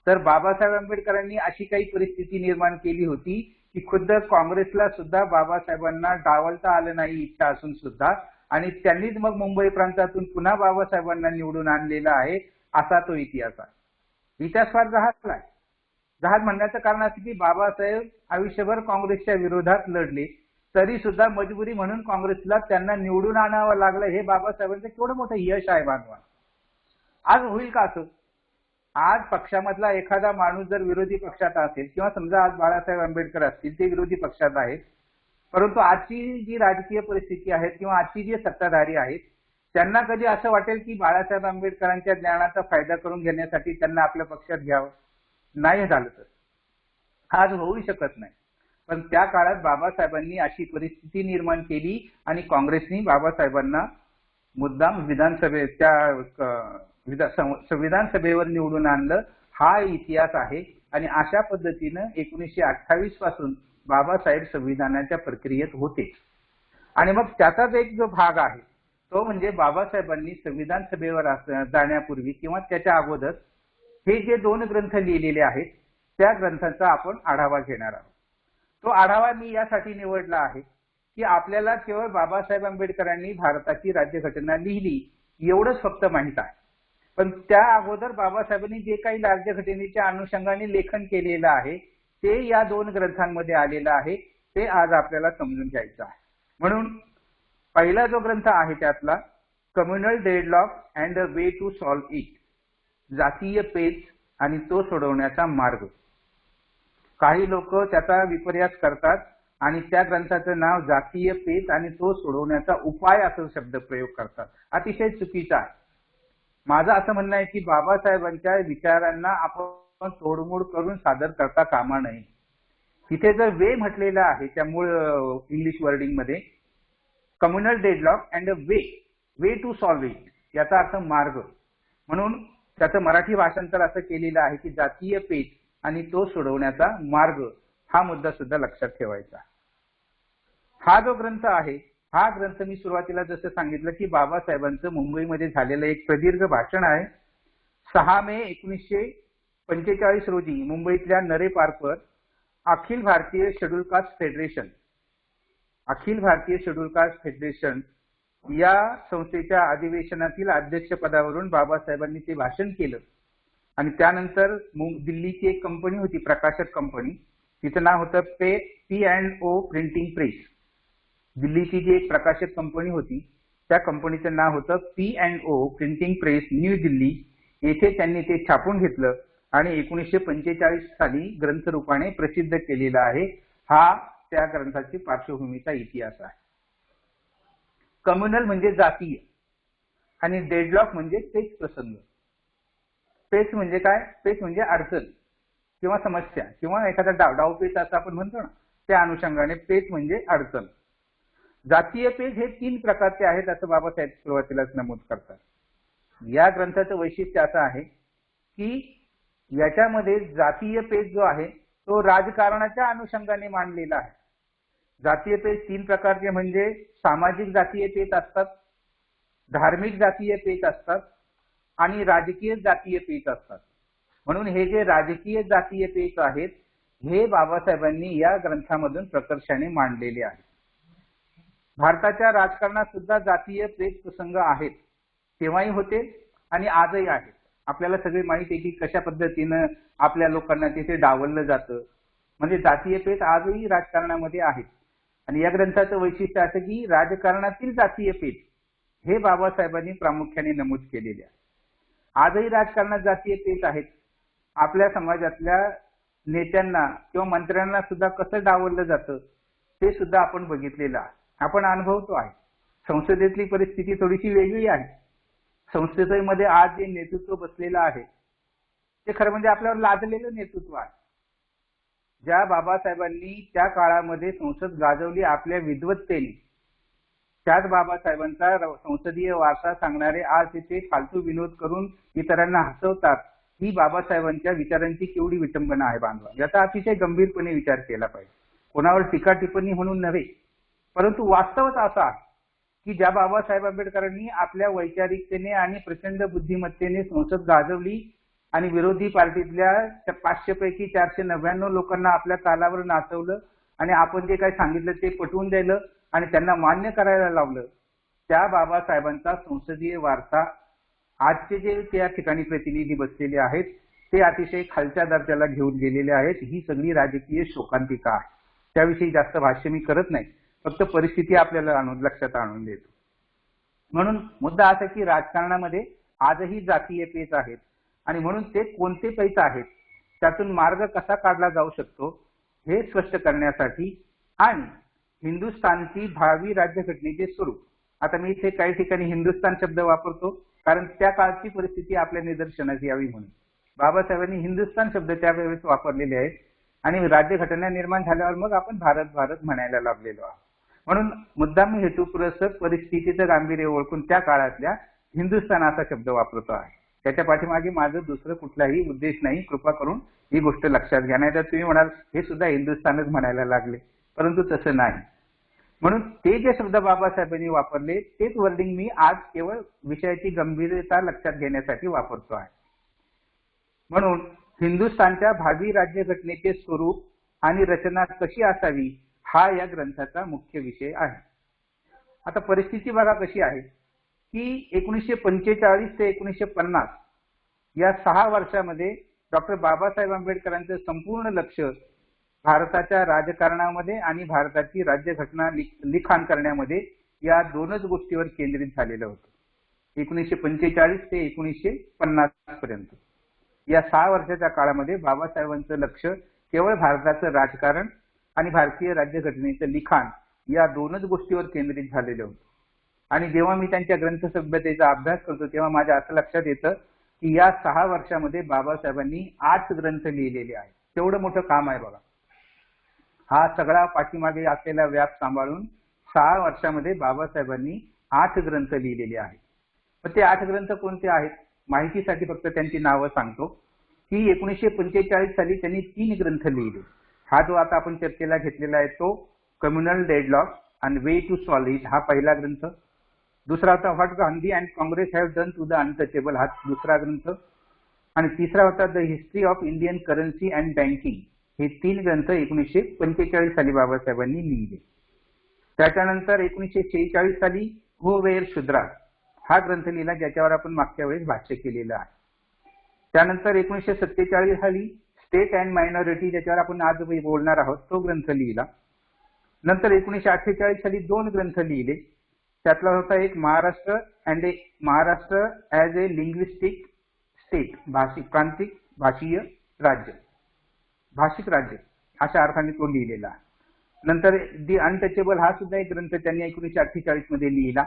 तर बाबासाहेब आंबेडकरांनी अशी काही परिस्थिती निर्माण केली होती की खुद्द काँग्रेसला सुद्धा बाबासाहेबांना डावलता आलं नाही इच्छा असून सुद्धा, आणि त्यांनीच मग मुंबई प्रांतातून पुन्हा बाबासाहेबांना निवडून आणलेला आहे, असा तो इतिहास आहे. इतिहास फार जहाज आहे. जहाज म्हणण्याचं कारण असं की बाबासाहेब आयुष्यभर काँग्रेसच्या विरोधात लढले, तरी सुद्धा मजबुरी म्हणून काँग्रेसला त्यांना निवडून आणावं लागलं. हे बाबासाहेबांचं केवढं मोठं यश आहे बांधवा. आज होईल का असं? आज पक्षामधला एखादा माणूस जर विरोधी पक्षात असेल, किंवा समजा आज बाळासाहेब आंबेडकर असतील ते विरोधी पक्षात आहेत, परंतु आजची जी राजकीय परिस्थिती आहे किंवा आजची जी सत्ताधारी आहेत त्यांना कधी असं वाटेल की बाळासाहेब आंबेडकरांच्या ज्ञानाचा फायदा करून घेण्यासाठी त्यांना आपल्या पक्षात घ्यावं? नाही झालं तर आज होऊ शकत नाही. पण त्या काळात बाबासाहेबांनी अशी परिस्थिती निर्माण केली आणि काँग्रेसनी बाबासाहेबांना मुद्दाम विधानसभेवर निवडून आणलं. हा इतिहास आहे. आणि अशा पद्धतीनं 1928 पासून बाबासाहेब संविधानाच्या प्रक्रियेत होते. आणि मग त्याचाच एक जो भाग आहे तो म्हणजे बाबासाहेबांनी संविधान सभेवर जाण्यापूर्वी किंवा त्याच्या अगोदर हे जे 2 ग्रंथ लिहिलेले आहेत त्या ग्रंथांचा आपण आढावा घेणार आहोत. तो आढावा मी यासाठी निवडला आहे की आपल्याला केवळ बाबासाहेब आंबेडकरांनी भारताची राज्यघटना लिहिली एवढंच फक्त माहित आहे, पण त्या अगोदर बाबासाहेबांनी जे काही राज्यघटनेच्या अनुषंगाने लेखन केलेलं आहे ते या 2 ग्रंथांमध्ये आलेलं आहे. ते आज आपल्याला समजून घ्यायचं आहे. म्हणून पहिला जो ग्रंथ आहे त्यातला communal deadlock and a way to solve it, जातीय पेच आणि तो सोडवण्याचा मार्ग. काही लोक त्याचा विपर्यास करतात आणि त्या ग्रंथाचं नाव जातीय पेच आणि तो सोडवण्याचा उपाय असं शब्द प्रयोग करतात. अतिशय चुकीचा आहे. माझं असं म्हणणं आहे की बाबासाहेबांच्या विचारांना आपण तोडमोड करून सादर करता कामा नये. तिथे जर वे म्हटलेलं आहे त्या मूळ इंग्लिश वर्डिंग मध्ये communal deadlock and a way to solve it, याचा अर्थ मार्ग. म्हणून त्याचं मराठी भाषांतर असं केलेलं आहे की जातीय पेच आणि तो सोडवण्याचा मार्ग. हा मुद्दा सुद्धा लक्षात ठेवायचा. हा जो ग्रंथ आहे हा ग्रंथ मी सुरुवातीला जसं सांगितलं की बाबासाहेबांचं मुंबईमध्ये झालेलं एक प्रदीर्घ भाषण आहे. 6 मे 1945 रोजी मुंबईतल्या नरे पार्कवर Akhil Bharatiya schedule caste federation या संस्थेच्या अधिवेशनातील अध्यक्षपदावरून बाबासाहेबांनी ते भाषण केलं. आणि त्यानंतर दिल्लीची एक कंपनी होती, प्रकाशक कंपनी, तिचं नाव होतं P&O प्रिंटिंग प्रेस. दिल्लीची जी एक प्रकाशक कंपनी होती त्या कंपनीचं नाव होतं P&O printing press, new Delhi. येथे त्यांनी ते छापून घेतलं आणि 1945 साली ग्रंथरूपाने प्रसिद्ध केलेला आहे. हा त्या ग्रंथाची पार्श्वभूमीचा इतिहास आहे. कम्युनल म्हणजे जातीय आणि डेडलॉक म्हणजे पेच प्रसंग. पेच म्हणजे काय? पेच म्हणजे अडचण किंवा समस्या किंवा एखादा डावपेच असं आपण म्हणतो ना, त्या अनुषंगाने पेच म्हणजे अडचण. जातीय पेच हे 3 प्रकारचे आहेत असं बाबासाहेब सुरुवातीलाच नमूद करतात. या ग्रंथाचं वैशिष्ट्य असं आहे की याच्यामध्ये जातीय पेच जो आहे तो राजकारणाच्या अनुषंगाने मांडलेला आहे. जातीय पेच 3 प्रकारचे म्हणजे सामाजिक जातीय पेच असतात, धार्मिक जातीय पेच असतात आणि राजकीय जातीय पेच असतात. म्हणून हे जे राजकीय जातीय पेच आहेत हे बाबासाहेबांनी या ग्रंथामधून प्रकर्षाने मांडलेले आहेत. भारताच्या राजकारणात सुद्धा जातीय पेच प्रसंग आहेत, तेव्हाही होते आणि आजही आहेत. आपल्याला सगळे माहिती आहे की कशा पद्धतीनं आपल्या लोकांना तिथे डावललं जातं. म्हणजे जातीय पेच आजही राजकारणामध्ये आहेत. आणि या ग्रंथाचं वैशिष्ट्य असं की राजकारणातील जातीय पेच हे बाबासाहेबांनी प्रामुख्याने नमूद केलेले आहे. आजही राजकारणात जातीय पेच आहेत. आपल्या समाजातल्या नेत्यांना किंवा मंत्र्यांना सुद्धा कसं डावललं जातं ते सुद्धा आपण बघितलेलं आहे, आपण अनुभवतो आहे. संसदेतली परिस्थिती थोडीशी वेगळी आहे. संसदेमध्ये आज जे नेतृत्व बसलेलं आहे ते खरं म्हणजे आपल्यावर लादलेलं नेतृत्व आहे. ज्या बाबासाहेबांनी त्या काळामध्ये संसद गाजवली आपल्या विद्वत्तेने, त्याच बाबासाहेबांचा संसदीय वारसा सांगणारे आज तिथे फालतू विनोद करून इतरांना हसवतात. ही बाबासाहेबांच्या विचारांची केवढी विटंबना आहे बांधवा. याचा अतिशय गंभीरपणे विचार केला पाहिजे. कोणावर टीका टिप्पणी म्हणून नव्हे, परंतु वास्तवच असं आहे की ज्या बाबासाहेब आंबेडकरांनी आपल्या वैचारिकतेने आणि प्रचंड बुद्धिमत्तेने संसद गाजवली आणि विरोधी पार्टीतल्या 500 पैकी 499 लोकांना आपल्या तालावर नाचवलं आणि आपण जे काही सांगितलं ते पटवून दिलं आणि त्यांना मान्य करायला लावलं, त्या बाबासाहेबांचा संसदीय वारसा आजचे जे त्या ठिकाणी प्रतिनिधी बसलेले आहेत ते अतिशय खालच्या दर्जाला घेऊन गेलेले आहेत. ही सगळी राजकीय शोकांतिका आहे. त्याविषयी जास्त भाष्य मी करत नाही, फक्त परिस्थिती आपल्याला लक्षात आणून देतो. म्हणून मुद्दा असा की राजकारणामध्ये आजही जातीय पेच आहेत आणि म्हणून ते कोणते पेच आहेत, त्यातून मार्ग कसा काढला जाऊ शकतो हे स्पष्ट करण्यासाठी आणि हिंदुस्थानची भावी राज्यघटनेचे स्वरूप. आता मी इथे काही ठिकाणी हिंदुस्थान शब्द वापरतो कारण त्या काळची परिस्थिती आपल्या निदर्शनास यावी म्हणून. बाबासाहेबांनी हिंदुस्थान शब्द त्यावेळेस वापरलेले आहेत आणि राज्यघटना निर्माण झाल्यावर मग आपण भारत भारत म्हणायला लागलेलो आहोत. म्हणून मुद्दाम हेतुपुरस्सर परिस्थितीचं गांभीर्य ओळखून त्या काळातल्या हिंदुस्थान असा शब्द वापरतो आहे. त्याच्या पाठीमागे माझं दुसरं कुठलाही उद्देश नाही. कृपा करून ही गोष्ट लक्षात घ्या. नाही तर तुम्ही म्हणाल हे सुद्धा हिंदुस्थानच म्हणायला लागले, परंतु तसं नाही. म्हणून ते जे शब्द बाबासाहेबांनी वापरले तेच वर्डिंग मी आज केवळ विषयाची गंभीरता लक्षात घेण्यासाठी वापरतो आहे. म्हणून हिंदुस्थानच्या भावी राज्यघटनेचे स्वरूप आणि रचना कशी असावी हा या ग्रंथाचा मुख्य विषय आहे. आता परिस्थिती बघा कशी आहे की 1945 ते 1950 या 6 वर्षामध्ये डॉक्टर बाबासाहेब आंबेडकरांचं संपूर्ण लक्ष भारताच्या राजकारणामध्ये आणि भारताची राज्यघटना लिखाण करण्यामध्ये या 2च गोष्टीवर केंद्रित झालेलं होतं. 1945 ते 1950 पर्यंत या 6 वर्षाच्या काळामध्ये बाबासाहेबांचं लक्ष केवळ भारताचं राजकारण आणि भारतीय राज्यघटनेचं लिखाण या 2च गोष्टीवर केंद्रित झालेलं होतं. आणि जेव्हा मी त्यांच्या ग्रंथसभ्यतेचा अभ्यास करतो तेव्हा माझ्या असं लक्षात येतं की या 6 वर्षामध्ये बाबासाहेबांनी 8 ग्रंथ लिहिलेले आहेत. तेवढं मोठं काम आहे बघा. हा सगळा पाठीमागे असलेला व्याप सांभाळून 6 वर्षामध्ये बाबासाहेबांनी 8 ग्रंथ लिहिलेले आहेत. पण ते 8 ग्रंथ कोणते आहेत माहितीसाठी फक्त त्यांची नावं सांगतो की 1945 साली त्यांनी 3 ग्रंथ लिहिले. हा जो आता आपण चर्चेला घेतलेला आहे तो communal deadlock and way to solid हा पहिला ग्रंथ. दुसरा होता what Gandhi and Congress have done to the untouchable हा दुसरा ग्रंथ. आणि तिसरा होता the history of Indian currency and banking. हे 3 ग्रंथ 1945 साली बाबासाहेबांनी लिहिले. त्याच्यानंतर 1946 साली हू वेअर शूद्रा हा ग्रंथ लिहिला, ज्याच्यावर आपण मागच्या वेळेस भाष्य केलेलं आहे. त्यानंतर 1947 साली स्टेट अँड मायनॉरिटी, ज्याच्यावर आपण आज बोलणार आहोत, तो ग्रंथ लिहिला. नंतर 1948 साली 2 ग्रंथ लिहिले. त्यातला होता एक Maharashtra and A Maharashtra as A linguistic state, प्रांतिक भाषीय राज्य, भाषिक राज्य अशा अर्थाने तो लिहिलेला आहे. नंतर दी अनटचेबल हा सुद्धा एक ग्रंथ त्यांनी 1948 मध्ये लिहिला.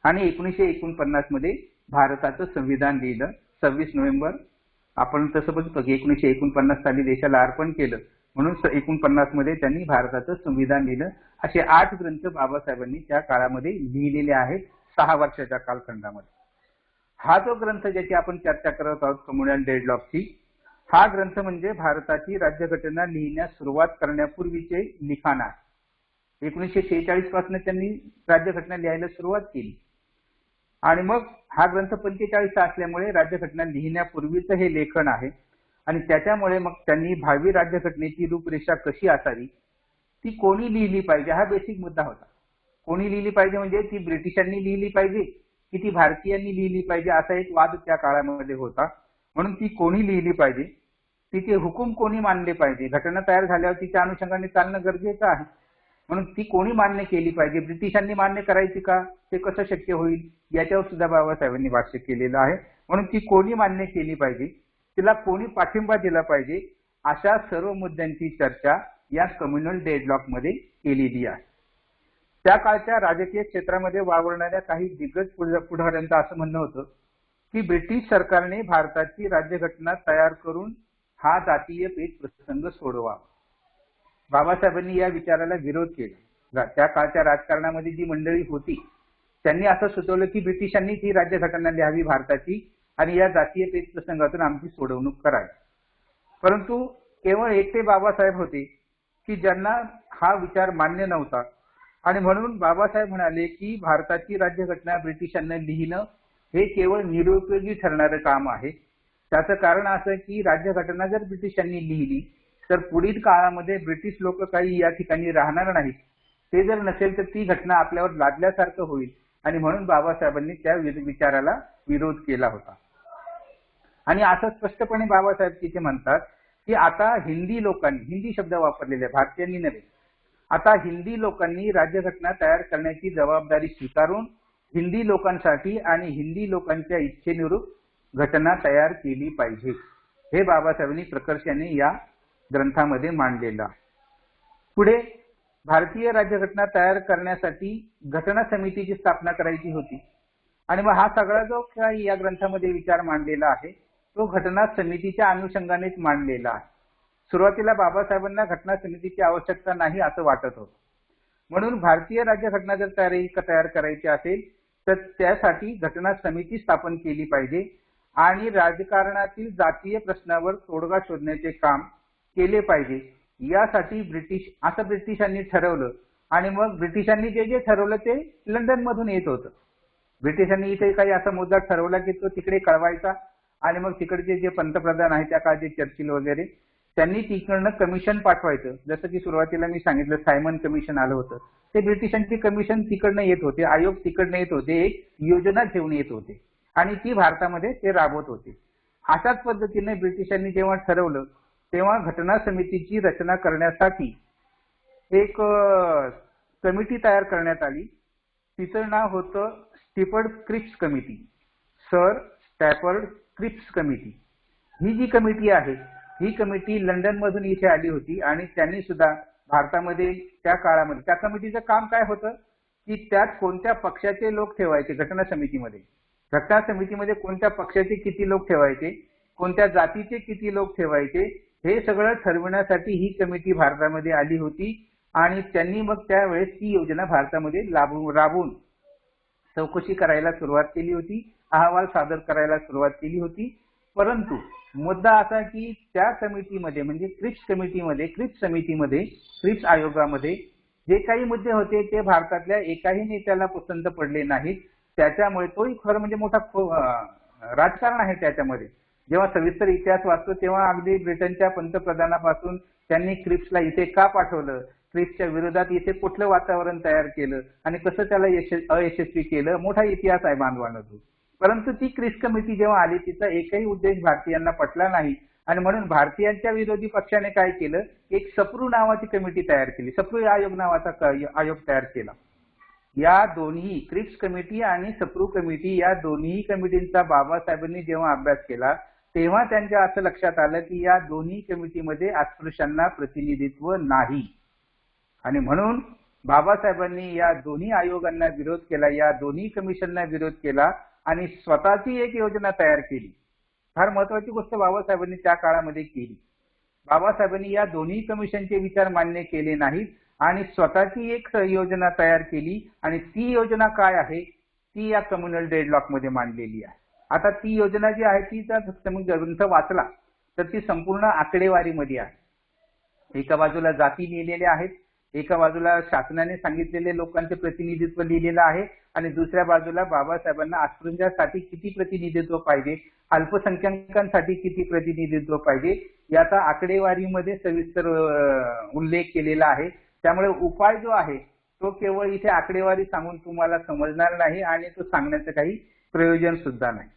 आणि 1949 मध्ये भारताचं संविधान लिहिलं. 26 नोव्हेंबर आपण तसं बघतो की 1949 साली देशाला अर्पण केलं, म्हणून 49 मध्ये त्यांनी भारताचं संविधान लिहिलं. असे 8 ग्रंथ बाबासाहेबांनी त्या काळामध्ये लिहिलेले आहेत 6 वर्षाच्या कालखंडामध्ये. हा जो ग्रंथ ज्याची आपण चर्चा करत आहोत कम्युनल डेडलॉकची, हा ग्रंथ म्हणजे भारताची राज्यघटना लिहिण्यास सुरुवात करण्यापूर्वीचे लिखाण आहे. 1946 पासून त्यांनी राज्यघटना लिहायला सुरुवात केली आणि मग हा ग्रंथ 45 असल्यामुळे राज्यघटना लिहिण्यापूर्वीचं हे लेखन आहे. आणि त्याच्यामुळे मग त्यांनी भावी राज्यघटनेची रूपरेषा कशी असावी, ती कोणी लिहिली पाहिजे हा बेसिक मुद्दा होता. कोणी लिहिली पाहिजे म्हणजे ती ब्रिटिशांनी लिहिली पाहिजे की ती भारतीयांनी लिहिली पाहिजे, असा एक वाद त्या काळामध्ये होता. म्हणून ती कोणी लिहिली पाहिजे, तिचे हुकूम कोणी मानले पाहिजे, घटना तयार झाल्यावर तिच्या अनुषंगाने चालणं गरजेचं आहे. म्हणून ती कोणी मान्य केली पाहिजे, ब्रिटिशांनी मान्य करायची का, ते कसं शक्य होईल, याच्यावर सुद्धा बाबासाहेबांनी भाष्य केलेलं आहे. म्हणून ती कोणी मान्य केली पाहिजे, तिला कोणी पाठिंबा दिला पाहिजे, अशा सर्व मुद्द्यांची चर्चा या कम्युनल डेडलॉक मध्ये केलेली आहे. त्या काळच्या राजकीय क्षेत्रामध्ये वावरणाऱ्या काही दिग्गज पुढाऱ्यांचं असं म्हणणं होतं की ब्रिटिश सरकारने भारताची राज्यघटना तयार करून हा जातीय पेच प्रसंग सोडवा. बाबासाहेबांनी या विचाराला विरोध केला. त्या काळच्या राजकारणामध्ये जी मंडळी होती त्यांनी असं सुचवलं की ब्रिटिशांनी ती राज्यघटना लिहावी भारताची आणि या जातीय पेच प्रसंगातून आमची सोडवणूक करावी. परंतु केवळ एकटे बाबासाहेब होते की ज्यांना हा विचार मान्य नव्हता. आणि म्हणून बाबासाहेब म्हणाले की भारताची राज्यघटना ब्रिटिशांना लिहिणं हे केवळ निरुपयोगी ठरणारं काम आहे. त्याचं कारण असं की राज्यघटना जर ब्रिटिशांनी लिहिली तर पुढील काळामध्ये ब्रिटिश लोक काही या ठिकाणी राहणार नाहीत. ते जर नसेल तर ती घटना आपल्यावर लादल्यासारखं होईल. आणि म्हणून बाबासाहेबांनी त्या विचाराला विरोध केला होता. आणि असं स्पष्टपणे बाबासाहेब तिथे म्हणतात की आता हिंदी लोकांनी, हिंदी शब्द वापरलेले भारतीयांनी नव्हे, आता हिंदी लोकांनी राज्यघटना तयार करण्याची जबाबदारी स्वीकारून हिंदी लोकांसाठी आणि हिंदी लोकांच्या इच्छेनुरूप घटना तयार केली पाहिजे. हे बाबासाहेबांनी प्रकर्षाने या ग्रंथामध्ये मांडलेलं आहे. पुढे भारतीय राज्यघटना तयार करण्यासाठी घटना समितीची स्थापना करायची होती. आणि मग हा सगळा जो काही या ग्रंथामध्ये विचार मांडलेला आहे तो घटना समितीच्या अनुषंगानेच मांडलेला आहे. सुरुवातीला बाबासाहेबांना घटना समितीची आवश्यकता नाही असं वाटत होतं. म्हणून भारतीय राज्यघटना जर तयार करायची असेल तर त्यासाठी घटना समिती स्थापन केली पाहिजे आणि राजकारणातील जातीय प्रश्नावर तोडगा शोधण्याचे काम केले पाहिजे. यासाठी असं ब्रिटिशांनी ठरवलं. आणि मग ब्रिटिशांनी जे जे ठरवलं ते लंडन मधून येत होतं. ब्रिटिशांनी इथे काही असा मुद्दा ठरवला की तो तिकडे कळवायचा आणि मग तिकडचे जे पंतप्रधान आहेत त्या काळचे चर्चिल वगैरे त्यांनी तिकडनं कमिशन पाठवायचं. जसं की सुरुवातीला मी सांगितलं सायमन कमिशन आलं होतं, ते ब्रिटिशांची कमिशन तिकडनं येत होते, आयोग तिकडनं येत होते, एक योजना घेऊन येत होते आणि ती भारतामध्ये ते राबवत होते. अशाच पद्धतीने ब्रिटिशांनी जेव्हा ठरवलं तेव्हा घटना समितीची रचना करण्यासाठी एक कमिटी तयार करण्यात आली. तिचं नाव होतं Stafford Cripps committee, sir Stafford Cripps committee. ही जी कमिटी आहे ही कमिटी लंडन मधून इथे आली होती आणि त्यांनी सुद्धा भारतामध्ये त्या काळामध्ये त्या कमिटीचं काम काय होतं की त्यात कोणत्या पक्षाचे लोक ठेवायचे घटना समितीमध्ये, घटना समितीमध्ये कोणत्या पक्षाचे किती लोक ठेवायचे, कोणत्या जातीचे किती लोक ठेवायचे, हे सगळं ठरविण्यासाठी ही कमिटी भारतामध्ये आली होती. आणि त्यांनी मग त्यावेळेस ती योजना भारतामध्ये राबवून चौकशी करायला सुरुवात केली होती, अहवाल सादर करायला सुरुवात केली होती. परंतु मुद्दा असा की त्या कमिटीमध्ये म्हणजे क्रिप्स समितीमध्ये क्रिप्स आयोगामध्ये जे काही मुद्दे होते ते भारतातल्या एकाही नेत्याला पसंत पडले नाहीत. त्याच्यामुळे तोही खरं म्हणजे मोठा राजकारण आहे त्याच्यामध्ये. जेव्हा सविस्तर इतिहास वाचतो तेव्हा अगदी ब्रिटनच्या पंतप्रधानापासून त्यांनी क्रिप्सला इथे का पाठवलं, क्रिप्सच्या विरोधात इथे कुठलं वातावरण तयार केलं आणि कसं त्याला अयशस्वी केलं, मोठा इतिहास आहे बांधवांनो तो. परंतु ती क्रिप्स कमिटी जेव्हा आली तिचा एकही उद्देश भारतीयांना पटला नाही आणि म्हणून भारतीयांच्या विरोधी पक्षाने काय केलं, एक सप्रू नावाची कमिटी तयार केली, सप्रू आयोग नावाचा आयोग तयार केला. या दोन्ही क्रिप्स कमिटी आणि सप्रू कमिटी या दोन्ही कमिटींचा बाबासाहेबांनी जेव्हा अभ्यास केला तेव्हा त्यांच्या असं लक्षात आलं की या दोन्ही कमिटीमध्ये अस्पृश्यांना प्रतिनिधित्व नाही आणि म्हणून बाबासाहेबांनी या दोन्ही आयोगांना विरोध केला, या दोन्ही कमिशनना विरोध केला आणि स्वतःची एक योजना तयार केली. फार महत्वाची गोष्ट बाबासाहेबांनी त्या काळामध्ये केली. बाबासाहेबांनी या दोन्ही कमिशनचे विचार मान्य केले नाहीत आणि स्वतःची एक योजना तयार केली आणि ती योजना काय आहे ती या कम्युनल डेडलॉक मध्ये मांडलेली आहे. आता ती योजना जी आहे ती ग्रंथ वाचला तर ती संपूर्ण आकडेवारीमध्ये आहे. एका बाजूला जाती लिहिलेल्या आहेत, एका बाजूला शासनाने सांगितलेले लोकांचे प्रतिनिधित्व लिहिलेलं आहे आणि दुसऱ्या बाजूला बाबासाहेबांना अस्पृश्यांसाठी किती प्रतिनिधित्व पाहिजे, अल्पसंख्याकांसाठी किती प्रतिनिधित्व पाहिजे याचा आकडेवारीमध्ये सविस्तर उल्लेख केलेला आहे. त्यामुळे उपाय जो आहे तो केवळ इथे आकडेवारी सांगून तुम्हाला समजणार नाही आणि तो सांगण्याचं काही प्रयोजन सुद्धा नाही.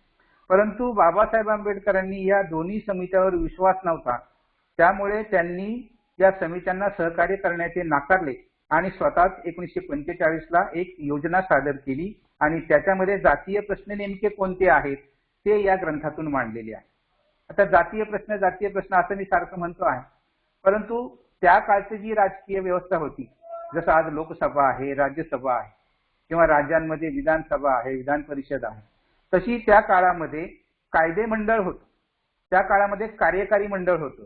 परंतु बाबासाहेब आंबेडकरांनी या दोन्ही समित्यावर विश्वास नव्हता, त्यामुळे त्यांनी या समित्यांना सहकार्य करण्याचे नाकारले आणि स्वतःच 1945ला एक योजना सादर केली आणि त्याच्यामध्ये जातीय प्रश्न नेमके कोणते आहेत ते या ग्रंथातून मांडलेले आहे. आता जातीय प्रश्न असं मी सारखं म्हणतो आहे, परंतु त्या काळची जी राजकीय व्यवस्था होती, जसं आज लोकसभा आहे, राज्यसभा आहे किंवा राज्यांमध्ये विधानसभा आहे, विधान परिषद आहे, तशी त्या काळामध्ये कायदे मंडळ होतं, त्या काळामध्ये कार्यकारी मंडळ होतं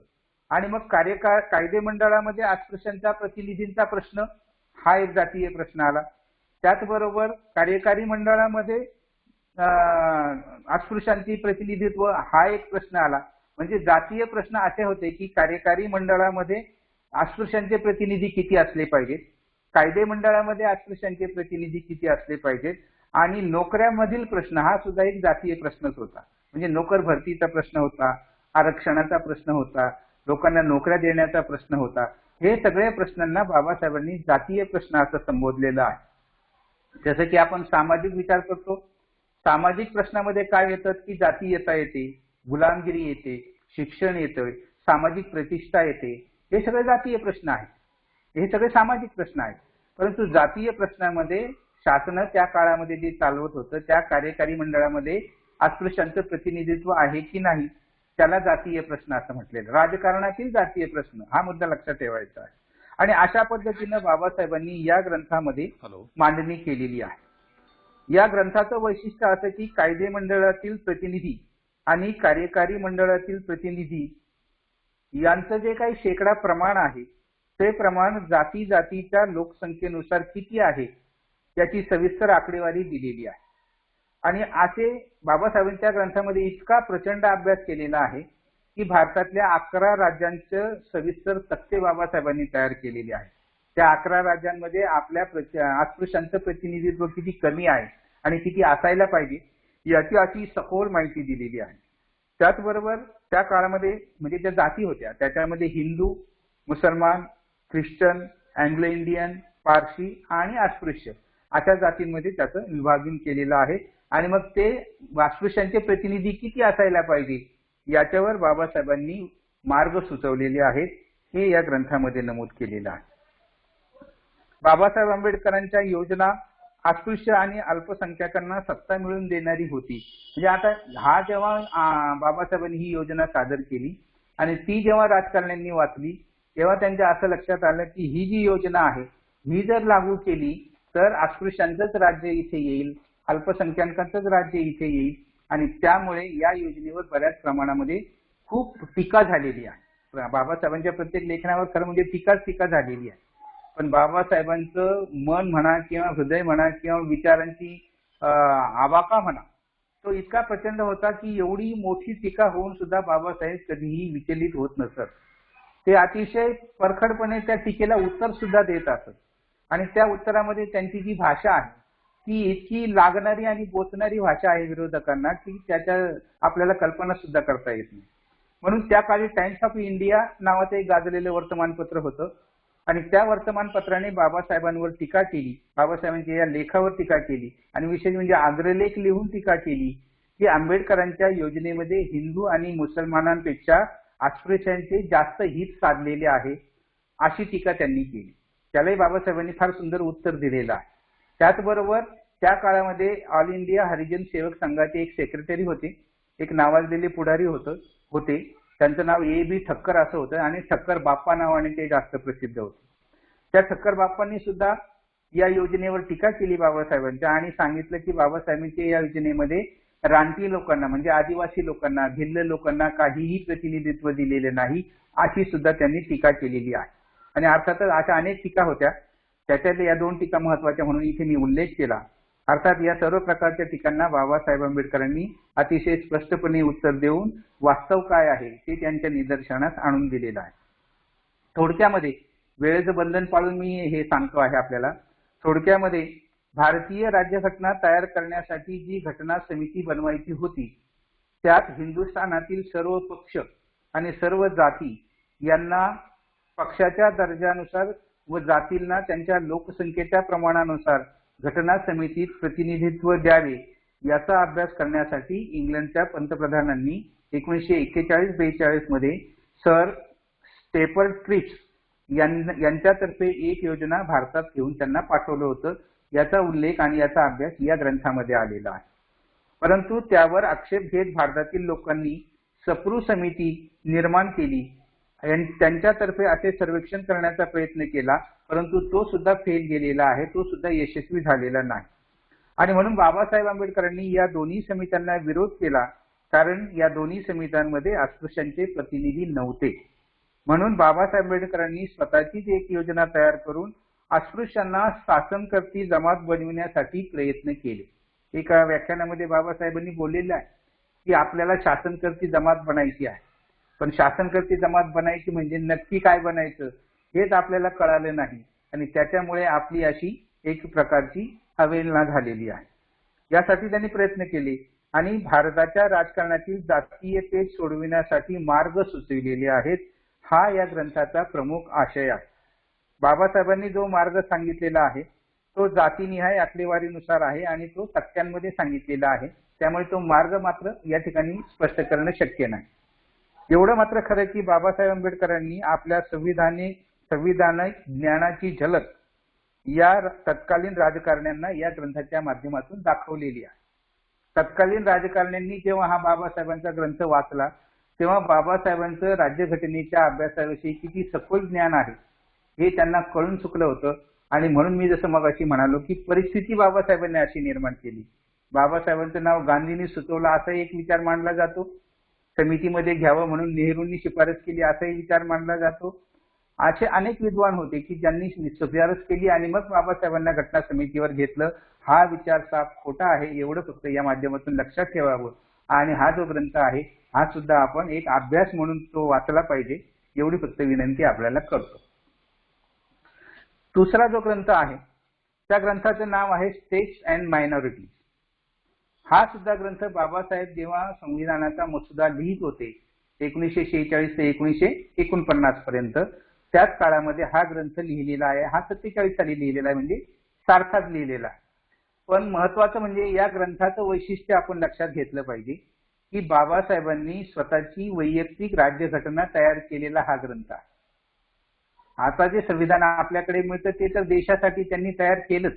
आणि मग कायदे मंडळामध्ये अस्पृश्यांच्या प्रतिनिधींचा प्रश्न हा एक जातीय प्रश्न आला. त्याचबरोबर कार्यकारी मंडळामध्ये अस्पृश्यांची प्रतिनिधित्व हा एक प्रश्न आला. म्हणजे जातीय प्रश्न असे होते की कार्यकारी मंडळामध्ये अस्पृश्यांचे प्रतिनिधी किती असले पाहिजेत, कायदे मंडळामध्ये अस्पृश्यांचे प्रतिनिधी किती असले पाहिजेत आणि नोकऱ्यामधील प्रश्न हा सुद्धा एक जातीय प्रश्नच होता. म्हणजे नोकर भरतीचा प्रश्न होता, आरक्षणाचा प्रश्न होता, लोकांना नोकऱ्या देण्याचा प्रश्न होता. हे सगळे प्रश्नांना बाबासाहेबांनी जातीय प्रश्न असं संबोधलेलं आहे. जसं की आपण सामाजिक विचार करतो, सामाजिक प्रश्नामध्ये काय येतात की जातीयता येते, गुलामगिरी येते, शिक्षण येतं, सामाजिक प्रतिष्ठा येते. हे सगळे जातीय प्रश्न आहेत, हे सगळे सामाजिक प्रश्न आहेत. परंतु जातीय प्रश्नामध्ये शासन त्या काळामध्ये जे चालवत होतं त्या कार्यकारी मंडळामध्ये अस्पृश्यांचं प्रतिनिधित्व आहे की नाही त्याला जातीय प्रश्न असं म्हटलेलं. राजकारणातील जातीय प्रश्न हा मुद्दा लक्षात ठेवायचा आहे आणि अशा पद्धतीनं बाबासाहेबांनी या ग्रंथामध्ये मांडणी केलेली आहे. या ग्रंथाचं वैशिष्ट्य असं की कायदे मंडळातील प्रतिनिधी आणि कार्यकारी मंडळातील प्रतिनिधी यांचं जे काही शेकडा प्रमाण आहे ते प्रमाण जातीच्या लोकसंख्येनुसार किती आहे याची सविस्तर आकडेवारी दिलेली आहे. आणि असे बाबासाहेबांच्या ग्रंथामध्ये इतका प्रचंड अभ्यास केलेला आहे की भारतातल्या 11 राज्यांचं सविस्तर तक्ते बाबासाहेबांनी तयार केलेले आहे. त्या 11 राज्यांमध्ये आपल्या अस्पृश्यांचं प्रतिनिधित्व किती कमी आहे आणि किती असायला पाहिजे याची अशी सखोल माहिती दिलेली आहे. त्याचबरोबर त्या काळामध्ये म्हणजे ज्या जाती होत्या त्याच्यामध्ये हिंदू, मुसलमान, ख्रिश्चन, अँग्लो इंडियन, पारशी आणि अस्पृश्य अशा जातींमध्ये त्याचं विभाजन केलेलं आहे आणि मग ते अस्पृश्यांचे प्रतिनिधी किती असायला पाहिजे याच्यावर बाबासाहेबांनी मार्ग सुचवलेले आहेत. हे या ग्रंथामध्ये नमूद केलेलं आहे. बाबासाहेब आंबेडकरांच्या योजना अस्पृश्य आणि अल्पसंख्याकांना सत्ता मिळवून देणारी होती. म्हणजे आता हा जेव्हा बाबासाहेबांनी ही योजना सादर केली आणि ती जेव्हा राजकारण्यांनी वाचली तेव्हा त्यांच्या असं लक्षात आलं की ही जी योजना आहे ही जर लागू केली तर अस्पृश्यांचंच राज्य इथे येईल, अल्पसंख्याकांचंच राज्य इथे येईल आणि त्यामुळे या योजनेवर बऱ्याच प्रमाणामध्ये खूप टीका झालेली आहे. बाबासाहेबांच्या प्रत्येक लेखनावर खरं म्हणजे टीका झालेली आहे. पण बाबासाहेबांचं मन म्हणा किंवा हृदय म्हणा किंवा विचारांची आवाका म्हणा तो इतका प्रचंड होता की एवढी मोठी टीका होऊन सुद्धा बाबासाहेब कधीही विचलित होत नसत. ते अतिशय परखडपणे त्या टीकेला उत्तर सुद्धा देत असत. आणि त्या उत्तरामध्ये त्यांची जी भाषा आहे ती इतकी लागणारी आणि बोचणारी भाषा आहे विरोधकांना की त्याच्या आपल्याला कल्पना सुद्धा करता येत नाही. म्हणून त्या काळी टाइम्स ऑफ इंडिया नावाचं एक गाजलेलं वर्तमानपत्र होतं आणि त्या वर्तमानपत्राने बाबासाहेबांवर टीका केली, बाबासाहेबांच्या या लेखावर टीका केली आणि विशेष म्हणजे अग्रलेख लिहून टीका केली की आंबेडकरांच्या योजनेमध्ये हिंदू आणि मुसलमानांपेक्षा अस्पृश्यांचे जास्त हित साधलेले आहे अशी टीका त्यांनी केली. त्यालाही बाबासाहेबांनी फार सुंदर उत्तर दिलेलं आहे. त्याचबरोबर त्या काळामध्ये ऑल इंडिया हरिजन सेवक संघाचे एक सेक्रेटरी होते, एक नावाजलेले पुढारी होते. त्यांचं नाव A.B. ठक्कर असं होतं आणि ठक्कर बाप्पा नावाने ते जास्त प्रसिद्ध होते. त्या ठक्कर बाप्पांनी सुद्धा या योजनेवर टीका केली बाबासाहेबांच्या आणि सांगितलं की बाबासाहेबांच्या या योजनेमध्ये रानटी लोकांना म्हणजे आदिवासी लोकांना, भिल्ल लोकांना काहीही प्रतिनिधित्व दिलेले नाही अशी सुद्धा त्यांनी टीका केलेली आहे. आणि अर्थातच अशा अनेक टीका होत्या, त्याच्यातल्या या 2 टीका महत्वाच्या म्हणून इथे मी उल्लेख केला. अर्थात या सर्व प्रकारच्या टीकांना बाबासाहेब आंबेडकरांनी अतिशय स्पष्टपणे उत्तर देऊन वास्तव काय आहे ते त्यांच्या निदर्शनास आणून दिलेलं आहे. थोडक्यामध्ये वेळेचं बंधन पाळून मी हे सांगतो आहे आपल्याला. थोडक्यामध्ये भारतीय राज्यघटना तयार करण्यासाठी जी घटना समिती बनवायची होती त्यात हिंदुस्थानातील सर्व पक्ष आणि सर्व जाती यांना पक्षाच्या दर्जानुसार व जातींना त्यांच्या लोकसंख्येच्या प्रमाणानुसार घटना समितीत प्रतिनिधित्व द्यावे याचा अभ्यास करण्यासाठी इंग्लंडच्या पंतप्रधानांनी 1941-42 मध्ये सर स्टेपल क्रिप्स यांच्यातर्फे एक योजना भारतात घेऊन त्यांना पाठवलं होतं. याचा उल्लेख आणि याचा अभ्यास या ग्रंथामध्ये आलेला आहे. परंतु त्यावर आक्षेप घेत भारतातील लोकांनी सप्रू समिती निर्माण केली आणि त्यांच्यातर्फे असे सर्वेक्षण करण्याचा प्रयत्न केला, परंतु तो सुद्धा फेल गेलेला आहे, तो सुद्धा यशस्वी झालेला नाही. आणि म्हणून बाबासाहेब आंबेडकरांनी या दोन्ही समित्यांना विरोध केला, कारण या दोन्ही समित्यांमध्ये अस्पृश्यांचे प्रतिनिधी नव्हते. म्हणून बाबासाहेब आंबेडकरांनी स्वतःचीच एक योजना तयार करून अस्पृश्यांना शासनकर्ती जमात बनविण्यासाठी प्रयत्न केले. एका व्याख्यानामध्ये बाबासाहेबांनी बोललेलं आहे की आपल्याला शासनकर्ती जमात बनायची आहे, पण शासनकर्ती जमात बनायची म्हणजे नक्की काय बनायचं हेच आपल्याला कळालं नाही आणि त्याच्यामुळे आपली अशी एक प्रकारची अवहेलना झालेली आहे. यासाठी त्यांनी प्रयत्न केले आणि भारताच्या राजकारणातील जातीयतेत सोडविण्यासाठी मार्ग सुचविलेले आहेत. हा या ग्रंथाचा प्रमुख आशय आहे. बाबासाहेबांनी जो मार्ग सांगितलेला आहे तो जातीनिहाय आकडेवारीनुसार आहे आणि तो टक्क्यांमध्ये सांगितलेला आहे, त्यामुळे तो मार्ग मात्र या ठिकाणी स्पष्ट करणं शक्य नाही. एवढं मात्र खरं की बाबासाहेब आंबेडकरांनी आपल्या संविधानिक ज्ञानाची झलक या तत्कालीन राजकारण्यांना या ग्रंथाच्या माध्यमातून दाखवलेली आहे. तत्कालीन राजकारण्यांनी जेव्हा हा बाबासाहेबांचा ग्रंथ वाचला तेव्हा बाबासाहेबांचं राज्यघटनेच्या अभ्यासाविषयी किती सखोल ज्ञान आहे हे त्यांना कळून चुकलं होतं. आणि म्हणून मी जसं मगाशी म्हणालो की परिस्थिती बाबासाहेबांनी अशी निर्माण केली. बाबासाहेबांचं नाव गांधींनी सुचवलं असा एक विचार मांडला जातो, समितीमध्ये घ्यावं म्हणून नेहरूंनी शिफारस केली असाही विचार मांडला जातो. असे अनेक विद्वान होते की ज्यांनी शिफारस केली आणि मग बाबासाहेबांना घटना समितीवर घेतलं. हा विचार साफ खोटा आहे, एवढं फक्त या माध्यमातून लक्षात ठेवावं. आणि हा जो ग्रंथ आहे हा सुद्धा आपण एक अभ्यास म्हणून तो वाचला पाहिजे, एवढी फक्त विनंती आपल्याला करतो. दुसरा जो ग्रंथ आहे त्या ग्रंथाचं नाव आहे स्टेट्स अँड मायनॉरिटीज. हा सुद्धा ग्रंथ बाबासाहेब जेव्हा संविधानाचा मसुदा लिहित होते 1946 ते 1949 पर्यंत, त्याच काळामध्ये हा ग्रंथ लिहिलेला आहे. हा 47 साली लिहिलेला आहे, म्हणजे सारखाच लिहिलेला आहे. पण महत्वाचं म्हणजे या ग्रंथाचं वैशिष्ट्य आपण लक्षात घेतलं पाहिजे की बाबासाहेबांनी स्वतःची वैयक्तिक राज्यघटना तयार केलेला हा ग्रंथ आहे. आता जे संविधान आपल्याकडे मिळतं ते तर देशासाठी त्यांनी तयार केलंच,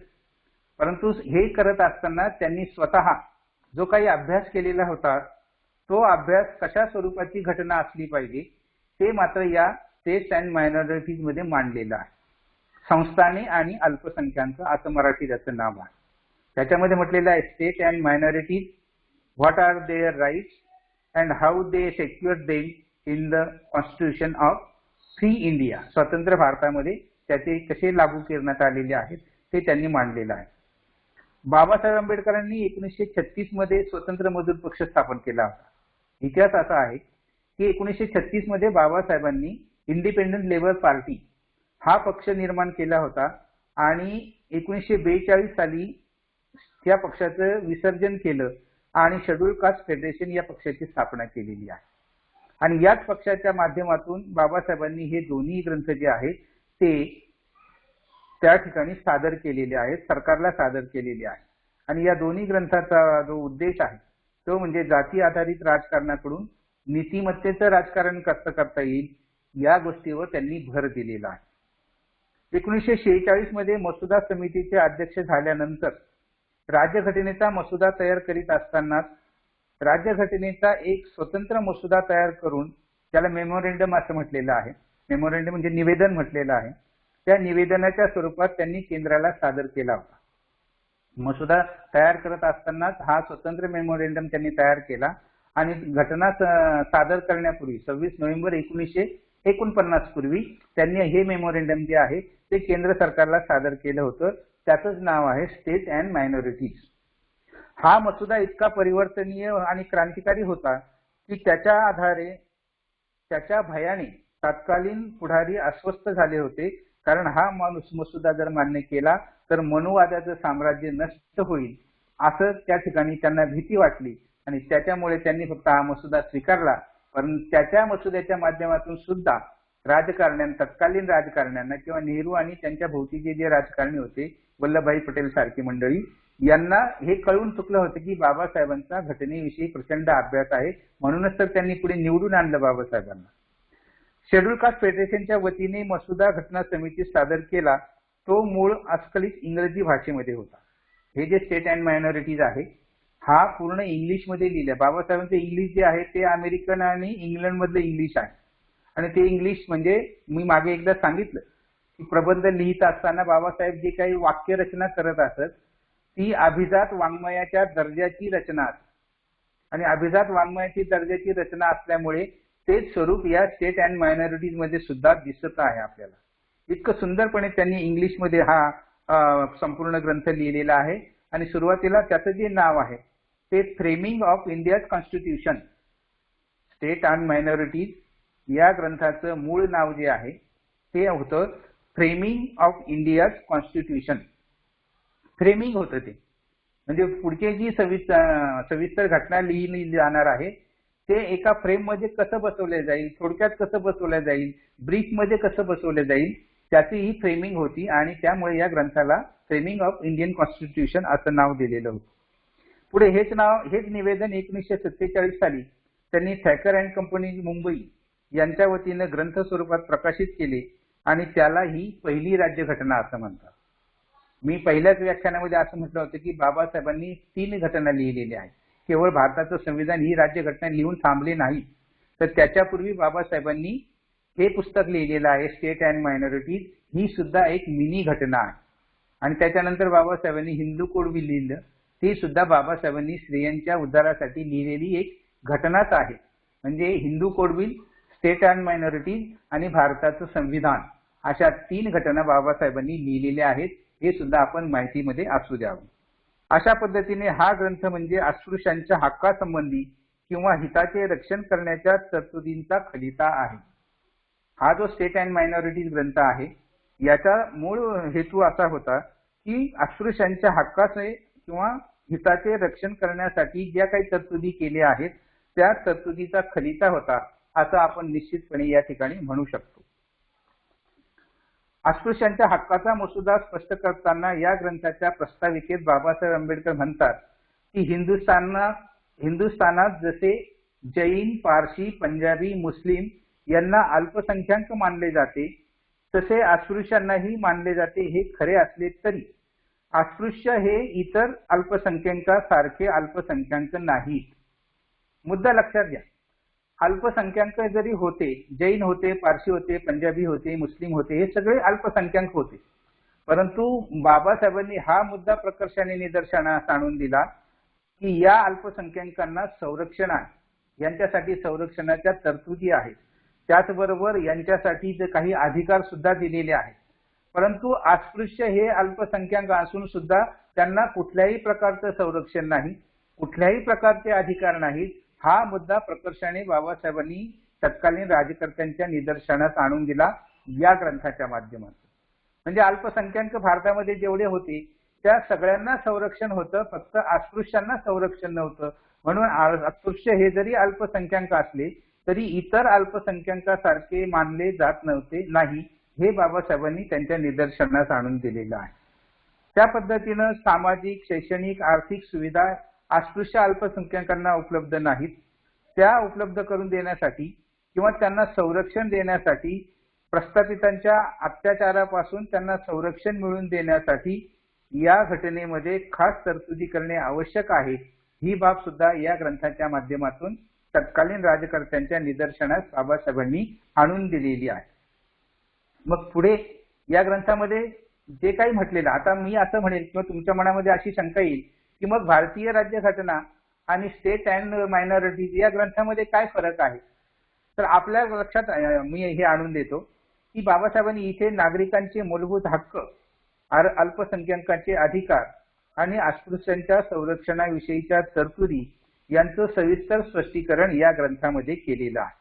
परंतु हे करत असताना त्यांनी स्वतः जो काही अभ्यास केलेला होता तो अभ्यास कशा स्वरूपाची घटना असली पाहिजे ते मात्र या स्टेट्स अँड मायनॉरिटीज मध्ये मांडलेलं आहे. संस्थाने आणि अल्पसंख्याक असं मराठी त्याचं नाव आहे. त्याच्यामध्ये म्हटलेलं आहे state and minorities, what are their rights and how they secure them in the constitution of free India. स्वतंत्र भारतामध्ये त्याचे कसे लागू करण्यात आलेले आहेत ते त्यांनी मांडलेलं आहे. बाबासाहेब आंबेडकरांनी 1936 मध्ये स्वतंत्र मजूर पक्ष स्थापन केला होता. इतिहास असा आहे की 1936 मध्ये बाबासाहेबांनी इंडिपेंडंट लेबर पार्टी हा पक्ष निर्माण केला होता आणि 1942 साली या पक्षाचं विसर्जन केलं आणि शेड्यूल कास्ट फेडरेशन या पक्षाची स्थापना केलेली आहे. आणि याच पक्षाच्या माध्यमातून बाबासाहेबांनी हे दोन्ही ग्रंथ जे आहेत ते त्या ठिकाणी सादर केलेले आहेत, सरकारला सादर केलेले आहेत. आणि या दोन्ही ग्रंथाचा जो उद्देश आहे तो म्हणजे जाती आधारित राजकारणाकडून नीतिमत्तेचं राजकारण कसं करता येईल या गोष्टीवर त्यांनी भर दिलेला आहे. 1946 मध्ये मसुदा समितीचे अध्यक्ष झाल्यानंतर राज्यघटनेचा मसुदा तयार करीत असतानाच राज्यघटनेचा एक स्वतंत्र मसुदा तयार करून त्याला मेमोरेंडम असं म्हटलेलं आहे. मेमोरेंडम म्हणजे निवेदन म्हटलेलं आहे. त्या निवेदनाच्या स्वरूपात त्यांनी केंद्राला सादर केला होता. मसुदा तयार करत असतानाच हा स्वतंत्र मेमोरेंडम त्यांनी तयार केला आणि घटना सादर करण्यापूर्वी 26 नोव्हेंबर 1949 पूर्वी त्यांनी हे मेमोरेंडम जे आहे ते केंद्र सरकारला सादर केलं होतं. त्याचंच नाव आहे स्टेट अँड मायनॉरिटीज. हा मसुदा इतका परिवर्तनीय आणि क्रांतिकारी होता की त्याच्या आधारे त्याच्या भयाने तत्कालीन पुढारी अस्वस्थ झाले होते. कारण हा मसुदा जर मान्य केला तर मनुवादाचं साम्राज्य नष्ट होईल असं त्या ठिकाणी त्यांना भीती वाटली आणि त्याच्यामुळे त्यांनी फक्त हा मसुदा स्वीकारला. पण त्याच्या मसुद्याच्या माध्यमातून सुद्धा तत्कालीन राजकारण्यांना किंवा नेहरू आणि त्यांच्या भोवतीचे जे राजकारणी होते वल्लभभाई पटेल सारखी मंडळी यांना हे कळून चुकलं होतं की बाबासाहेबांचा घटनेविषयी प्रचंड अभ्यास आहे. म्हणूनच तर त्यांनी पुढे निवडून आणलं बाबासाहेबांना. शेड्यूल कास्ट फेडरेशनच्या वतीने मसुदा घटना समिती सादर केला तो मूळ अस्खलित इंग्रजी भाषेमध्ये होता. हे जे स्टेट अँड मायनॉरिटीज आहे हा पूर्ण इंग्लिश मध्ये लिहिलं. बाबासाहेबांचं इंग्लिश जे आहे ते अमेरिकन आणि इंग्लंड मधलं इंग्लिश आहे. आणि ते इंग्लिश म्हणजे मी मागे एकदा सांगितलं की प्रबंध लिहित असताना बाबासाहेब जे काही वाक्यरचना करत असत ती अभिजात वाङ्मयाच्या दर्जाची रचना असते. आणि अभिजात वाङ्मयाची दर्जाची रचना असल्यामुळे तेच स्वरूप या स्टेट अँड मायनॉरिटीज मध्ये सुद्धा दिसत आहे आपल्याला. इतकं सुंदरपणे त्यांनी इंग्लिश मध्ये हा संपूर्ण ग्रंथ लिहिलेला आहे. आणि सुरुवातीला त्याचं जे नाव आहे ते framing of India's constitution. State and minorities या ग्रंथाचं मूळ नाव जे आहे ते होतं framing of India's constitution. Framing होतं ते म्हणजे पुढची जी सविस्तर घटना लिहिली जाणार आहे ते एका फ्रेम मध्ये कसं बसवलं जाईल, थोडक्यात कसं बसवलं जाईल, ब्रीफ मध्ये कसं बसवलं जाईल त्याची ही फ्रेमिंग होती. आणि त्यामुळे या ग्रंथाला फ्रेमिंग ऑफ इंडियन कॉन्स्टिट्यूशन असं नाव दिलेलं होतं. पुढे हेच निवेदन 1947 साली त्यांनी थॅकर अँड कंपनी मुंबई यांच्या वतीनं ग्रंथ स्वरूपात प्रकाशित केले आणि त्याला ही पहिली राज्यघटना असं म्हणतात. मी पहिल्याच व्याख्यानामध्ये असं म्हटलं होतं की बाबासाहेबांनी 3 घटना लिहिलेल्या आहेत. केवळ भारताचं संविधान ही राज्यघटना लिहून थांबले नाही तर त्याच्यापूर्वी बाबासाहेबांनी हे पुस्तक लिहिलेलं आहे स्टेट अँड मायनॉरिटीज. ही सुद्धा एक मिनी घटना आहे. आणि त्याच्यानंतर बाबासाहेबांनी हिंदू कोड बिल लिहिलं. ती सुद्धा बाबासाहेबांनी स्त्रियांच्या उद्धारासाठी लिहिलेली एक घटनाच आहे. म्हणजे Hindu code bill, state and minorities आणि भारताचं संविधान अशा 3 घटना बाबासाहेबांनी लिहिलेल्या आहेत. हे सुद्धा आपण माहितीमध्ये असू द्यावं. अशा पद्धतीने हा ग्रंथ म्हणजे अस्पृश्यांच्या हक्कासंबंधी किंवा हिताचे रक्षण करण्याच्या तरतुदींचा खलिता आहे. हा जो स्टेट अँड मायनॉरिटीज ग्रंथ आहे याचा मूळ हेतू असा होता की अस्पृश्यांच्या हक्काचे किंवा हिताचे रक्षण करण्यासाठी ज्या काही तरतुदी केल्या आहेत त्या तरतुदीचा खलिता होता असं आपण निश्चितपणे या ठिकाणी म्हणू शकतो. अस्पृश्यांच्या हक्काचा मसुदा स्पष्ट करताना या ग्रंथाच्या प्रस्ताविकेत बाबासाहेब आंबेडकर म्हणतात की हिंदुस्थानात जसे जैन, पारशी, पंजाबी, मुस्लिम यांना अल्पसंख्याक मानले जाते तसे अस्पृश्यांनाही मानले जाते. हे खरे असले तरी अस्पृश्य हे इतर अल्पसंख्याकांसारखे अल्पसंख्याक नाहीत. मुद्दा लक्षात घ्या. अल्पसंख्याक जरी होते, जैन होते, पारशी होते, पंजाबी होते, मुस्लिम होते, हे सगळे अल्पसंख्याक होते. परंतु बाबासाहेबांनी हा मुद्दा प्रकर्षाने निदर्शनास आणून दिला की या अल्पसंख्याकांना संरक्षण आहे. यांच्यासाठी संरक्षणाच्या तरतुदी आहेत. त्याचबरोबर यांच्यासाठी जे काही अधिकार सुद्धा दिलेले आहेत. परंतु अस्पृश्य हे अल्पसंख्याक असून सुद्धा त्यांना कुठल्याही प्रकारचं संरक्षण नाही, कुठल्याही प्रकारचे अधिकार नाहीत. हा मुद्दा प्रकर्षाने बाबासाहेबांनी तत्कालीन राज्यकर्त्यांच्या निदर्शनास आणून दिला या ग्रंथाच्या माध्यमातून. म्हणजे अल्पसंख्याक भारतामध्ये जेवढे होते त्या सगळ्यांना संरक्षण होतं, फक्त अस्पृश्यांना संरक्षण नव्हतं. म्हणून अस्पृश्य हे जरी अल्पसंख्याक असले तरी इतर अल्पसंख्याकासारखे मानले जात नव्हते नाही, हे बाबासाहेबांनी त्यांच्या निदर्शनास आणून दिलेलं आहे. त्या पद्धतीनं सामाजिक, शैक्षणिक, आर्थिक सुविधा अस्पृश्य अल्पसंख्याकांना उपलब्ध नाहीत, त्या उपलब्ध करून देण्यासाठी किंवा त्यांना संरक्षण देण्यासाठी, प्रस्थापितांच्या अत्याचारापासून त्यांना संरक्षण मिळवून देण्यासाठी या घटनेमध्ये खास तरतुदी करणे आवश्यक आहे. ही बाब सुद्धा या ग्रंथाच्या माध्यमातून तत्कालीन राज्यकर्त्यांच्या निदर्शनास बाबासाहेबांनी आणून दिलेली आहे. मग पुढे या ग्रंथामध्ये जे काही म्हटलेलं, आता मी असं म्हणेल किंवा तुमच्या मनामध्ये अशी शंका येईल की मग भारतीय राज्यघटना आणि स्टेट अँड मायनॉरिटीज या ग्रंथामध्ये काय फरक आहे. तर आपल्या लक्षात मी हे आणून देतो की बाबासाहेबांनी इथे नागरिकांचे मूलभूत हक्क, अल्पसंख्याकांचे अधिकार आणि अस्पृश्यांच्या संरक्षणाविषयीच्या तरतुदी यांचं सविस्तर स्पष्टीकरण या ग्रंथामध्ये केलेलं आहे.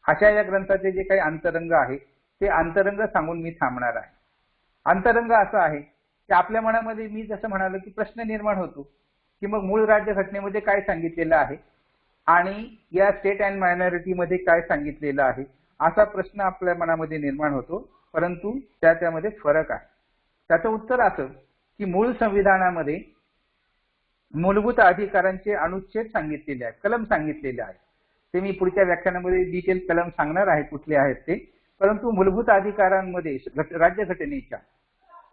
अशा या ग्रंथाचे जे काही अंतरंग आहे ते अंतरंग सांगून मी थांबणार आहे. अंतरंग असं आहे की आपल्या मनामध्ये मी जसं म्हणालो की प्रश्न निर्माण होतो की मग मूळ राज्यघटनेमध्ये काय सांगितलेलं आहे आणि या स्टेट अँड मायनॉरिटी मध्ये काय सांगितलेलं आहे, असा प्रश्न आपल्या मनामध्ये निर्माण होतो. परंतु त्यामध्ये फरक आहे. त्याचं उत्तर असं की मूळ संविधानामध्ये मूलभूत अधिकारांचे अनुच्छेद सांगितलेले आहेत, कलम सांगितलेले आहेत. ते मी पुढच्या व्याख्यानामध्ये डिटेल कलम सांगणार आहे कुठले आहेत ते. परंतु मूलभूत अधिकारांमध्ये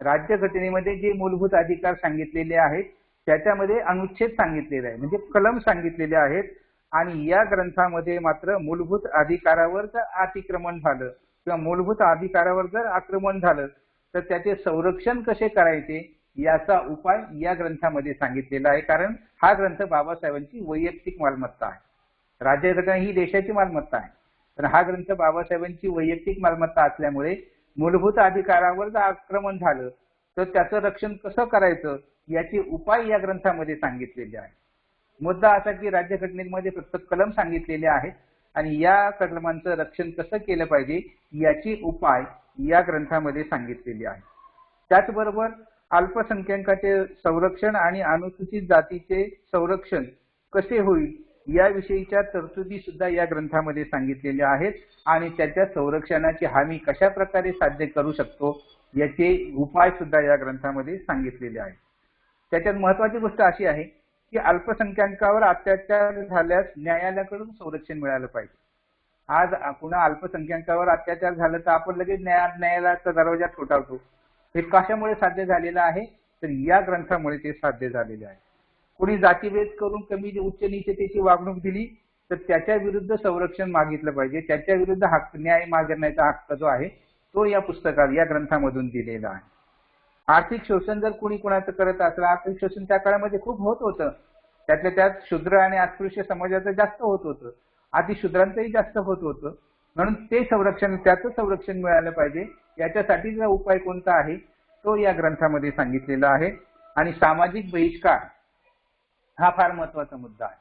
राज्यघटनेमध्ये जे मूलभूत अधिकार सांगितलेले आहेत त्याच्यामध्ये अनुच्छेद सांगितलेले आहे, म्हणजे कलम सांगितलेले आहेत. आणि या ग्रंथामध्ये मात्र मूलभूत अधिकारावर जर अतिक्रमण झालं किंवा मूलभूत अधिकारावर जर आक्रमण झालं तर त्याचे संरक्षण कसे करायचे याचा उपाय या ग्रंथामध्ये सांगितलेला आहे. कारण हा ग्रंथ बाबासाहेबांची वैयक्तिक मालमत्ता आहे. राज्यघटना ही देशाची मालमत्ता आहे, पण हा ग्रंथ बाबासाहेबांची वैयक्तिक मालमत्ता असल्यामुळे मूलभूत अधिकारावर जर आक्रमण झालं तर त्याचं रक्षण कसं करायचं याचे उपाय या ग्रंथामध्ये सांगितलेले आहे. मुद्दा असा की राज्यघटनेमध्ये फक्त कलम सांगितलेले आहेत आणि या कलमांचं रक्षण कसं केलं पाहिजे याचे उपाय या ग्रंथामध्ये सांगितलेले आहे. त्याचबरोबर अल्पसंख्याकांचे संरक्षण आणि अनुसूचित जातीचे संरक्षण कसे होईल याविषयीच्या तरतुदी सुद्धा या ग्रंथामध्ये सांगितलेल्या आहेत आणि त्याच्या संरक्षणाची हमी कशा प्रकारे साध्य करू शकतो याचे उपाय सुद्धा या ग्रंथामध्ये सांगितलेले आहेत. त्याच्यात महत्वाची गोष्ट अशी आहे की अल्पसंख्याकांवर अत्याचार झाल्यास न्यायालयाकडून संरक्षण मिळालं पाहिजे. आज पुन्हा अल्पसंख्याकांवर अत्याचार झालं तर आपण लगेच न्यायालयाचा दरवाजा ठोठावतो. हे कशामुळे साध्य झालेलं आहे तर या ग्रंथामुळे ते साध्य झालेले आहे. कोणी जातीभेद करून कमी उच्च नीचतेची वागणूक दिली तर त्याच्या विरुद्ध संरक्षण मागितलं पाहिजे. त्याच्या विरुद्ध न्याय मागण्याचा हक्क जो आहे तो या पुस्तकात या ग्रंथामधून दिलेला आहे. आर्थिक शोषण जर कोणी कोणाचं करत असलं, आर्थिक शोषण त्या काळामध्ये खूप होत होतं. त्यातल्या त्यात शूद्र आणि अस्पृश्य समाजाचं जास्त होत होतं, अतिशूद्रांचंही जास्त होत होतं. म्हणून ते संरक्षण, त्याचं संरक्षण मिळालं पाहिजे याच्यासाठीचा उपाय कोणता आहे तो या ग्रंथामध्ये सांगितलेला आहे. आणि सामाजिक बहिष्कार हा फार महत्वाचा मुद्दा आहे.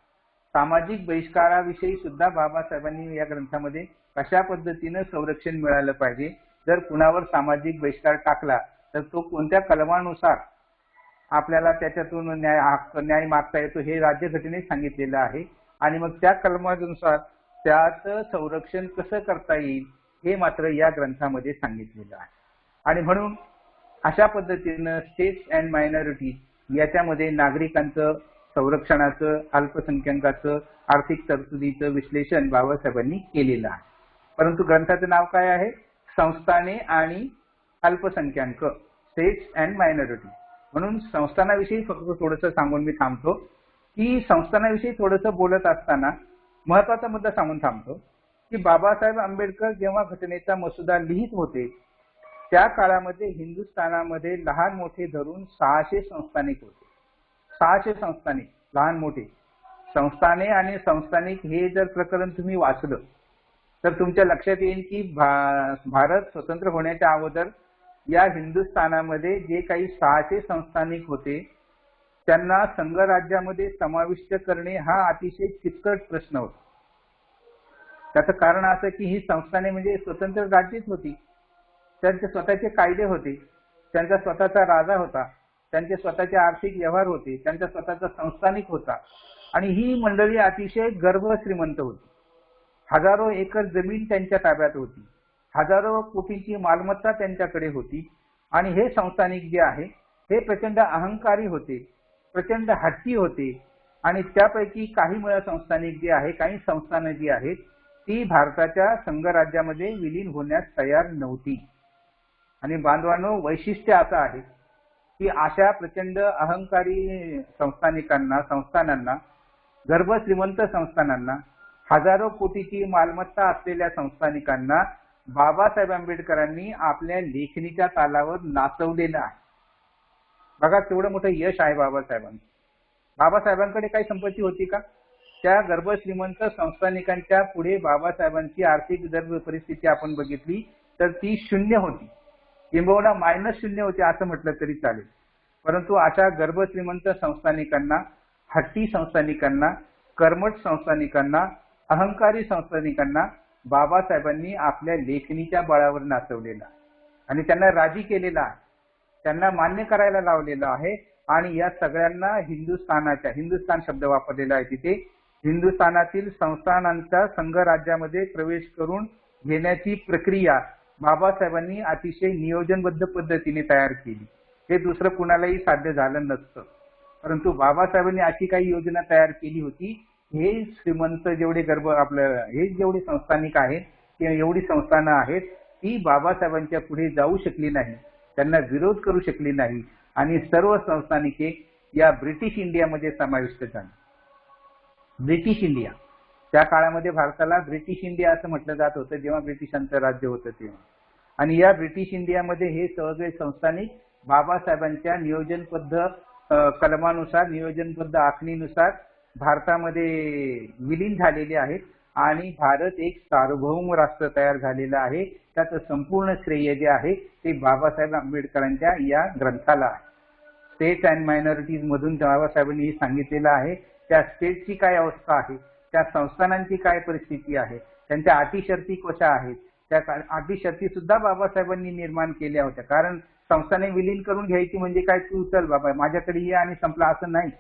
सामाजिक बहिष्काराविषयी सुद्धा बाबासाहेबांनी या ग्रंथामध्ये कशा पद्धतीनं संरक्षण मिळालं पाहिजे, जर कुणावर सामाजिक बहिष्कार टाकला तर तो कोणत्या कलमानुसार आपल्याला त्याच्यातून न्याय मागता येतो हे राज्यघटनेत सांगितलेलं आहे. आणि मग त्या कलमानुसार त्याचं संरक्षण कसं करता येईल हे मात्र या ग्रंथामध्ये सांगितलेलं आहे. आणि म्हणून अशा पद्धतीनं स्टेट्स अँड मायनॉरिटीज याच्यामध्ये नागरिकांचं संरक्षणाचं, अल्पसंख्याकांचं, आर्थिक तरतुदीचं विश्लेषण बाबासाहेबांनी केलेलं आहे. परंतु ग्रंथाचं नाव काय आहे? संस्थाने आणि अल्पसंख्याक, स्टेट्स अँड मायनॉरिटी. म्हणून संस्थानाविषयी फक्त थोडंसं सांगून मी थांबतो की संस्थानाविषयी थोडंसं बोलत असताना महत्वाचा मुद्दा सांगून थांबतो की बाबासाहेब आंबेडकर जेव्हा घटनेचा मसुदा लिहित होते त्या काळामध्ये हिंदुस्थानामध्ये लहान मोठे धरून 600 संस्थानिक होते. 600 संस्थानिक, लहान मोठे संस्थाने आणि संस्थानिक हे जर प्रकरण तुम्ही वाचलं तर तुमच्या लक्षात येईल की भारत स्वतंत्र होण्याच्या अगोदर या हिंदुस्थानामध्ये जे काही 600 संस्थानिक होते त्यांना संघराज्यामध्ये समाविष्ट करणे हा अतिशय किचकट प्रश्न होता. त्याचं कारण असं की ही संस्थाने म्हणजे स्वतंत्र राज्यच होती. त्यांचे स्वतःचे कायदे होते, त्यांचा स्वतःचा राजा होता, त्यांचे स्वतःचे आर्थिक व्यवहार होते, त्यांचा स्वतःचा संस्थानिक होता आणि ही मंडळी अतिशय गर्भ श्रीमंत होती. हजारो एकर जमीन त्यांच्या ताब्यात होती, हजारो कोटींची मालमत्ता त्यांच्याकडे होती आणि हे संस्थानिक जे आहे हे प्रचंड अहंकारी होते, प्रचंड हट्टी होते आणि त्यापैकी काही संस्थानिक जे आहे, काही संस्थानं जी आहेत ती भारताच्या संघराज्यामध्ये विलीन होण्यास तयार नव्हती. आणि बांधवांनो, वैशिष्ट्य असं आहे की अशा प्रचंड अहंकारी संस्थानांना, गर्भश्रीमंत संस्थानांना, हजारो कोटीची मालमत्ता असलेल्या संस्थानिकांना बाबासाहेब आंबेडकरांनी आपल्या लेखणीच्या तालावर नाचवलेलं आहे. बघा केवढं मोठं यश आहे बाबासाहेबांचं. बाबासाहेबांकडे काही संपत्ती होती का? त्या गर्भश्रीमंत संस्थानिकांच्या पुढे बाबासाहेबांची आर्थिक जर परिस्थिती आपण बघितली तर ती शून्य होती, किंबहुना -0 होती असं म्हटलं तरी चालेल. परंतु अशा गर्भश्रीमंत संस्थानिकांना, हट्टी संस्थानिकांना, कर्मठ संस्थानिकांना, अहंकारी संस्थानिकांना बाबासाहेबांनी आपल्या लेखणीच्या बळावर नाचवलेला आणि त्यांना राजी केलेला आहे, त्यांना मान्य करायला लावलेलं आहे. आणि या सगळ्यांना हिंदुस्थान शब्द वापरलेला आहे तिथे, हिंदुस्थानातील संस्थानांच्या संघराज्यामध्ये प्रवेश करून घेण्याची प्रक्रिया बाबासाहेबांनी अतिशय नियोजनबद्ध पद्धतीने तयार केली. हे दुसरं कुणालाही साध्य झालं नसतं, परंतु बाबासाहेबांनी अशी काही योजना तयार केली होती. हे श्रीमंत जेवढे हे जेवढे संस्थानिक आहेत किंवा एवढी संस्थानं आहेत ती बाबासाहेबांच्या पुढे जाऊ शकली नाही, त्यांना विरोध करू शकली नाही आणि सर्व संस्थानिके या ब्रिटिश इंडियामध्ये समाविष्ट झाली. ब्रिटिश इंडिया त्या काळामध्ये भारताला ब्रिटिश इंडिया असं म्हटलं जात होतं जेव्हा ब्रिटिशांचं राज्य होतं तेव्हा. आणि या ब्रिटिश इंडियामध्ये हे सगळे संस्थानिक बाबासाहेबांच्या नियोजनबद्ध कलमानुसार, नियोजनबद्ध आखणीनुसार भारतामध्ये विलीन झालेले आहेत आणि भारत एक सार्वभौम राष्ट्र तयार झालेलं आहे. त्याचं संपूर्ण श्रेय जे आहे ते बाबासाहेब आंबेडकरांच्या या ग्रंथाला आहे. स्टेट अँड मायनॉरिटीज मधून बाबासाहेबांनी सांगितलेलं आहे त्या स्टेटची काय अवस्था आहे, त्या संस्थानांची काय परिस्थिती आहे, त्यांच्या अटी शर्ती कशा आहेत, त्या अटी शर्ती सुद्धा बाबासाहेबांनी निर्माण केल्या होत्या. कारण संस्थाने विलीन करून घ्यायची म्हणजे काय, तू चल बाबा माझ्याकडे ये आणि संपला असं नाही.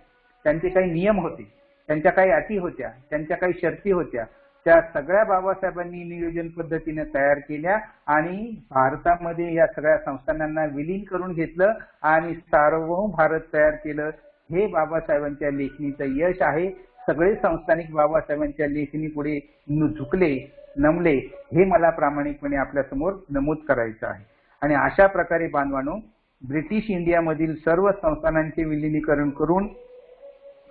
त्यांचे काही नियम होते, त्यांच्या काही अटी होत्या, त्यांच्या काही शर्ती होत्या, त्या सगळ्या बाबासाहेबांनी नियोजन पद्धतीने तयार केल्या आणि भारतामध्ये या सगळ्या संस्थानांना विलीन करून घेतलं आणि सार्वभौम भारत तयार केलं. हे बाबासाहेबांच्या लेखणीचं यश आहे. सगळे संस्थानिक बाबासाहेबांच्या लेखणी पुढे झुकले, नमले, हे मला प्रामाणिकपणे आपल्या समोर नमूद करायचं आहे. आणि अशा प्रकारे बांधवांनो, ब्रिटिश इंडियामधील सर्व संस्थानांचे विलिनीकरण करून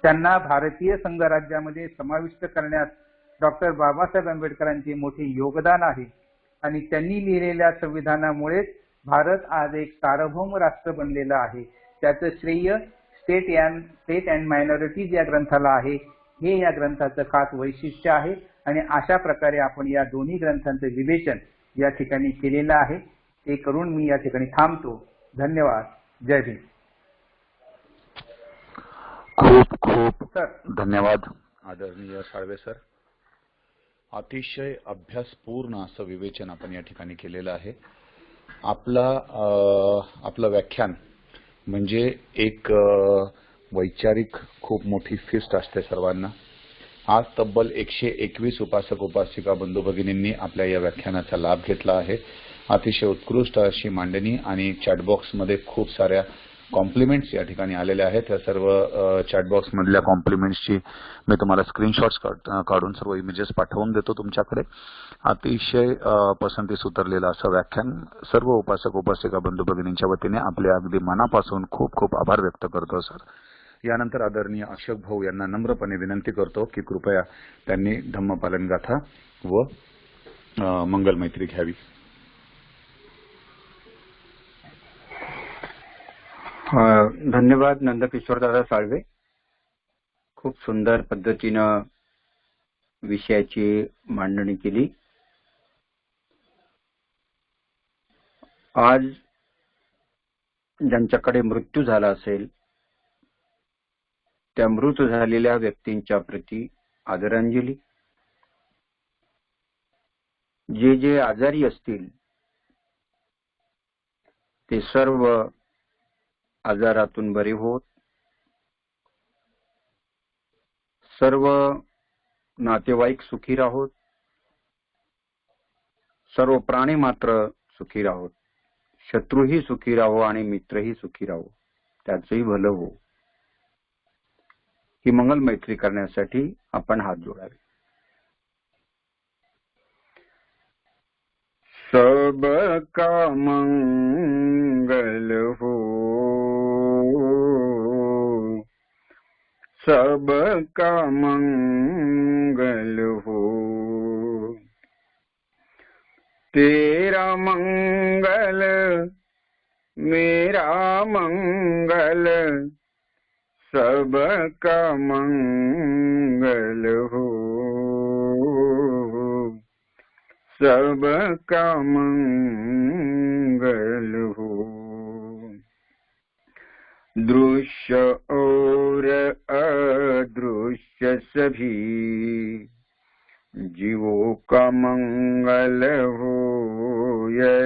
त्यांना भारतीय संघराज्यामध्ये समाविष्ट करण्यात डॉक्टर बाबासाहेब आंबेडकरांचे मोठे योगदान आहे. आणि त्यांनी लिहिलेल्या संविधानामुळेच भारत आज एक सार्वभौम राष्ट्र बनलेला आहे. त्याचं श्रेय स्टेट अँड मायनॉरिटीज या ग्रंथाला आहे. हे या ग्रंथाचं खास वैशिष्ट्य आहे. आणि अशा प्रकारे आपण या दोन्ही ग्रंथांचं विवेचन या ठिकाणी केलेलं आहे. ते करून मी या ठिकाणी थांबतो. धन्यवाद. जय भीम. खूप खूप धन्यवाद आदरणीय साळवे सर. अतिशय अभ्यासपूर्ण असं विवेचन आपण या ठिकाणी केलेलं आहे. आपलं व्याख्यान म्हणजे एक वैचारिक खूप मोठी फिस्ट असते सर्वांना. आज तब्बल 121 उपासक उपासिका बंधू भगिनींनी आपल्या या व्याख्यानाचा लाभ घेतला आहे. अतिशय उत्कृष्ट अशी मांडणी आणि चॅटबॉक्समध्ये खूप साऱ्या कॉम्प्लिमेंट्स या ठिकाणी आलेल्या आहेत. त्या सर्व चॅटबॉक्स मधल्या कॉम्प्लिमेंट्सची मी तुम्हाला स्क्रीनशॉट्स काढून सर्व इमेजेस पाठवून देतो तुमच्याकडे. अतिशय पसंतीस उतरलेलं असं व्याख्यान. सर्व उपासक उपासिका बंधू भगिनींच्या वतीने आपले अगदी मनापासून खूप खूप आभार व्यक्त करतो सर. यानंतर आदरणीय अशोक भाऊ यांना नम्रपणे विनंती करतो की कृपया त्यांनी धम्मपालन गाथा व मंगल मैत्री घ्यावी. धन्यवाद नंदकिशोरदादा साळवे. खूप सुंदर पद्धतीनं विषयाची मांडणी केली. आज ज्यांच्याकडे मृत्यू झाला असेल त्या मृत झालेल्या व्यक्तींच्या प्रती आदरांजली. जे आजारी असतील ते सर्व आजारातून बरे होत, सर्व नातेवाईक सुखी राहोत, सर्व प्राणी मात्र सुखी राहोत, शत्रूही सुखी राहो आणि मित्रही सुखी राहो, त्याचंही भलं हो, ही मंगल मैत्री करण्यासाठी आपण हात जोडावे. सबका मंगल हो, सबका मंगल हो, तेरा मंगल मेरा मंगल, सबका मंगल हो, सबका मंगल हो. दृश्य और अदृश्य सभी जीवों का मंगल हो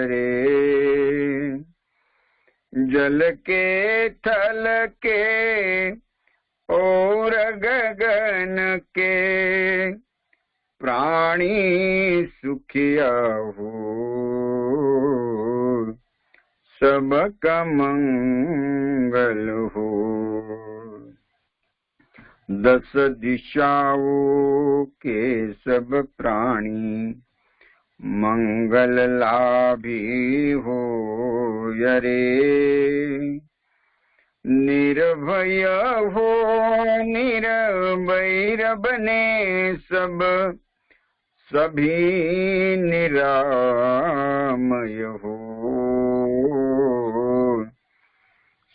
रे. जल के थल के और गगन के प्राणी सुखिया हो, सबका मंगल हो. दस दिशाओं के सब प्राणी मंगल लाभी हो रे. निर्भय हो निर्भैर बने सब, सभी निरामय हो,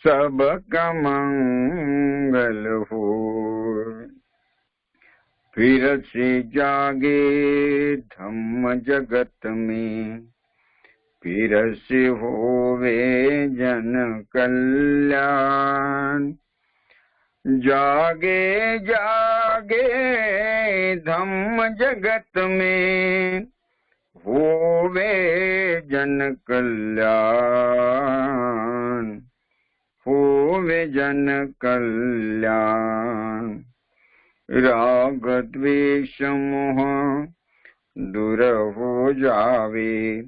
सबका मंगल हो. फिर से जागे धम्म जगत में, फिर से होवे जन कल्याण. जागे जागे धम्म जगत में, होवे जन कल्याण, होवे जन कल्याण. राग द्वेष मोह दूर हो जावे,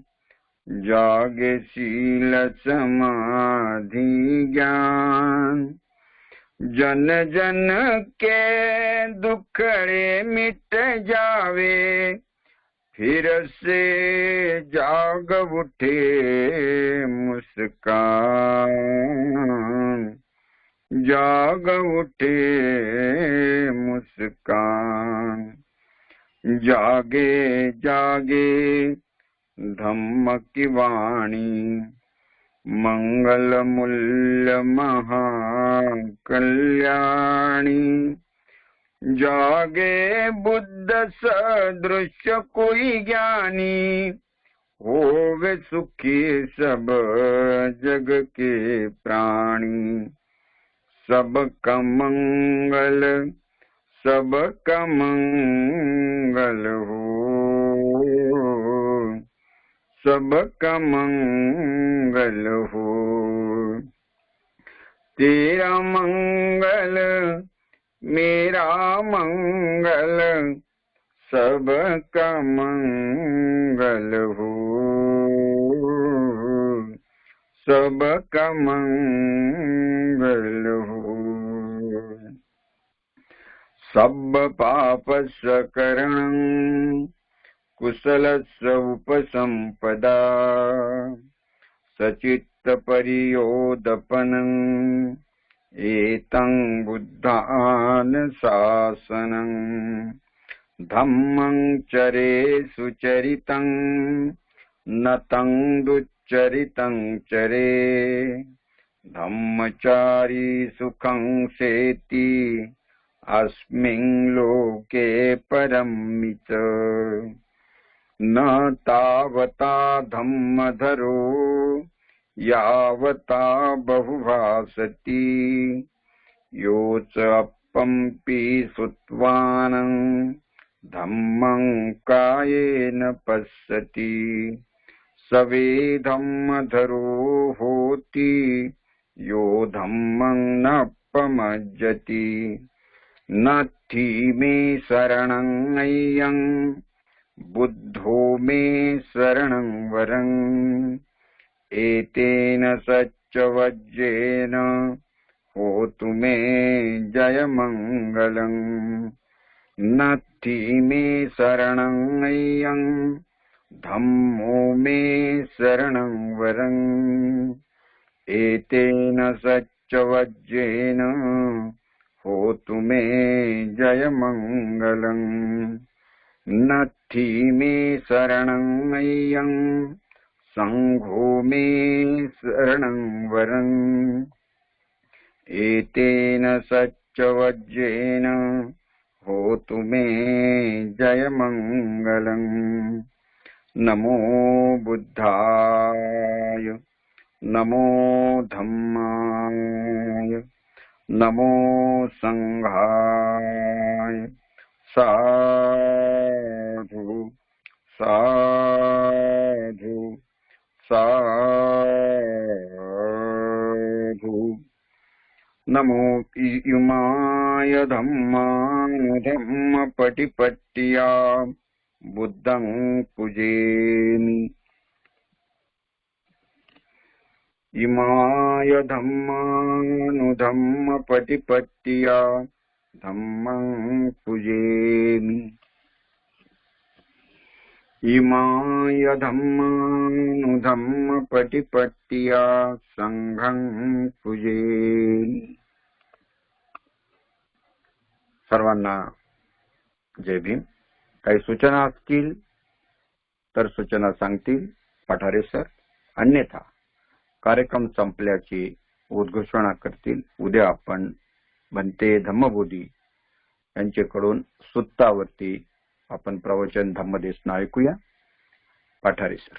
जागे शील समाधि ज्ञान. जन जन के दुखड़े मिट जावे, फिर से जाग उठे मुस्कान, जाग उठे मुस्कान. जागे जागे धम्म की वाणी, मंगल मूल्य महाकल्याणी. जागे बुद्ध सदृश कोई ज्ञानी, होवे सुखी सब जग के प्राणी. सबका मंगल, सबका मंगल हो, सबका मंगल हो. तेरा मंगल मेरा मंगल, सबका मंगल हो, सबका मंगल हो. सब पाप सकरणं कुशलस्य उपसंपदा, सचित्त परियोदपनं एतं बुद्धान शासनं. धम्मं चरे सुचरितं नतं दुच्चरितं चरे. धम्मचारी सुखं सेति अस्मिन् लोके परमित. न तावता धम्मधरो यावता बहुभासति. योच अपम्पि श्रुत्वानं धम्मं कायेन पश्यति. सवे धम्मधरो होति यो धम्मं न पमज्जति नत्थि मे शरणं अय्यं बुद्धो मे शरणं वरं एतेन सच्च वज्रेण होतु मे जयमङ्गलम् नत्थि मे शरणं अय्यं धम्मो मे शरणं वरं एतेन सच्च वज्रेण होतु मे जयमङ्गलम् नत्थि मे शरणं अय्यं संघो मे शरणं वरं एतेन सच्च वज्रेण होतु मे जयमङ्गलम् नमो बुद्धाय नमो धम्माय नमो संघाय साधु साधु साधु नमो इमाय धम्मानुधम्मपटिपट्टिया बुद्धं पूजेमि इमाय धम्मानुधम्मपटिपट्टिया धम्मं पूजेमि इमाय धम्मानुधम्मपटिपट्टिया संघं पूजेमि। सर्वांना जय भीम। काही सूचना असतील तर सूचना सांगतील पठारे सर, अन्यथा कार्यक्रम संपल्याची उद्घोषणा करतील। उद्या आपण भंते धम्मबोधी यांच्याकडून सुत्तावरती आपण प्रवचन धम्मदेशना ऐकूया। पठारे सर।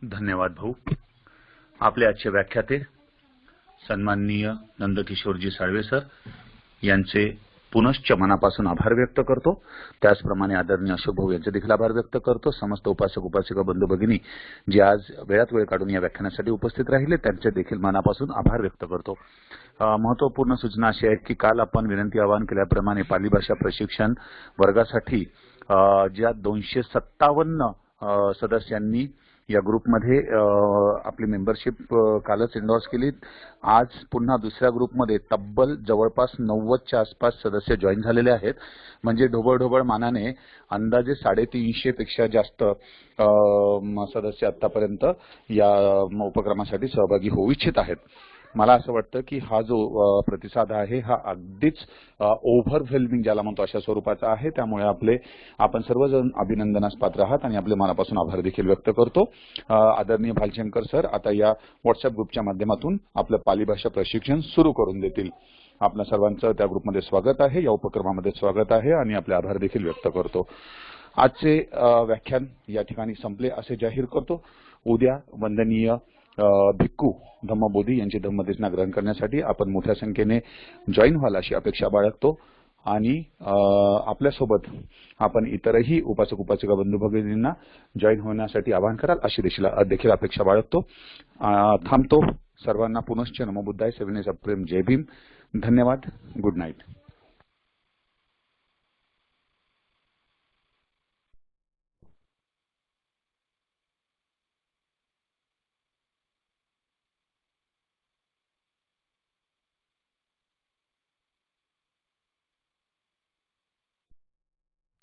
धन्यवाद भाऊ। आपले आजचे व्याख्याते सन्माननीय नंदकिशोरजी साळवे सर यांचे पुनश्च मनापासून आभार व्यक्त करतो। त्याचप्रमाणे आदरणीय अशोक भाऊ यांचे देखील आभार व्यक्त करतो। समस्त उपासक उपासिका बंधू भगिनी जे आज वेळात वेळ काढून या व्याख्यानासाठी उपस्थित राहिले त्यांचे देखील मनापासून आभार व्यक्त करतो। महत्त्वपूर्ण सूचना अशी आहे की काल आपण विनंती आवाहन केल्याप्रमाणे पाली भाषा प्रशिक्षण वर्गासाठी ज्या 257 सदस्यांनी या ग्रुपमध्ये आपली मेंबरशिप कालच एंडोर्स केली, आज पुन्हा दुसऱ्या ग्रुपमध्ये तब्बल जवळपास 90च्या आसपास सदस्य जॉईन झालेले आहेत। म्हणजे ढोबळ मानाने अंदाजे 350 पेक्षा जास्त सदस्य आतापर्यंत या उपक्रमासाठी सहभागी होऊ इच्छित आहेत। मला असं वाटतं की हा जो प्रतिसाद आहे हा अगदीच ओव्हरवेल्मिंग ज्याला म्हणतो अशा स्वरूपाचा आहे। त्यामुळे आपण सर्वजण अभिनंदनास पात्र आहात आणि आपले मनापासून आभार देखील व्यक्त करतो। आदरणीय भालशंकर सर आता या व्हॉट्सअप ग्रुपच्या माध्यमातून आपलं पाली भाषा प्रशिक्षण सुरू करून देतील। आपल्या सर्वांचं त्या ग्रुपमध्ये स्वागत आहे, या उपक्रमामध्ये स्वागत आहे आणि आपले आभार देखील व्यक्त करतो। आजचे व्याख्यान या ठिकाणी संपले असे जाहीर करतो। उद्या वंदनीय भिक्खू धम्मबोधी यांची धम्मदेशना ग्रहण करण्यासाठी आपण मोठ्या संख्येने जॉईन व्हाल अशी अपेक्षा बाळगतो आणि आपल्यासोबत आपण इतरही उपासक उपासिका बंधू भगिनींना जॉईन होण्यासाठी आवाहन कराल अशी देखील अपेक्षा बाळगतो। थांबतो। सर्वांना पुनश्च नमो बुद्धाय, सविनय सप्रेम, जय भीम। धन्यवाद। Good night.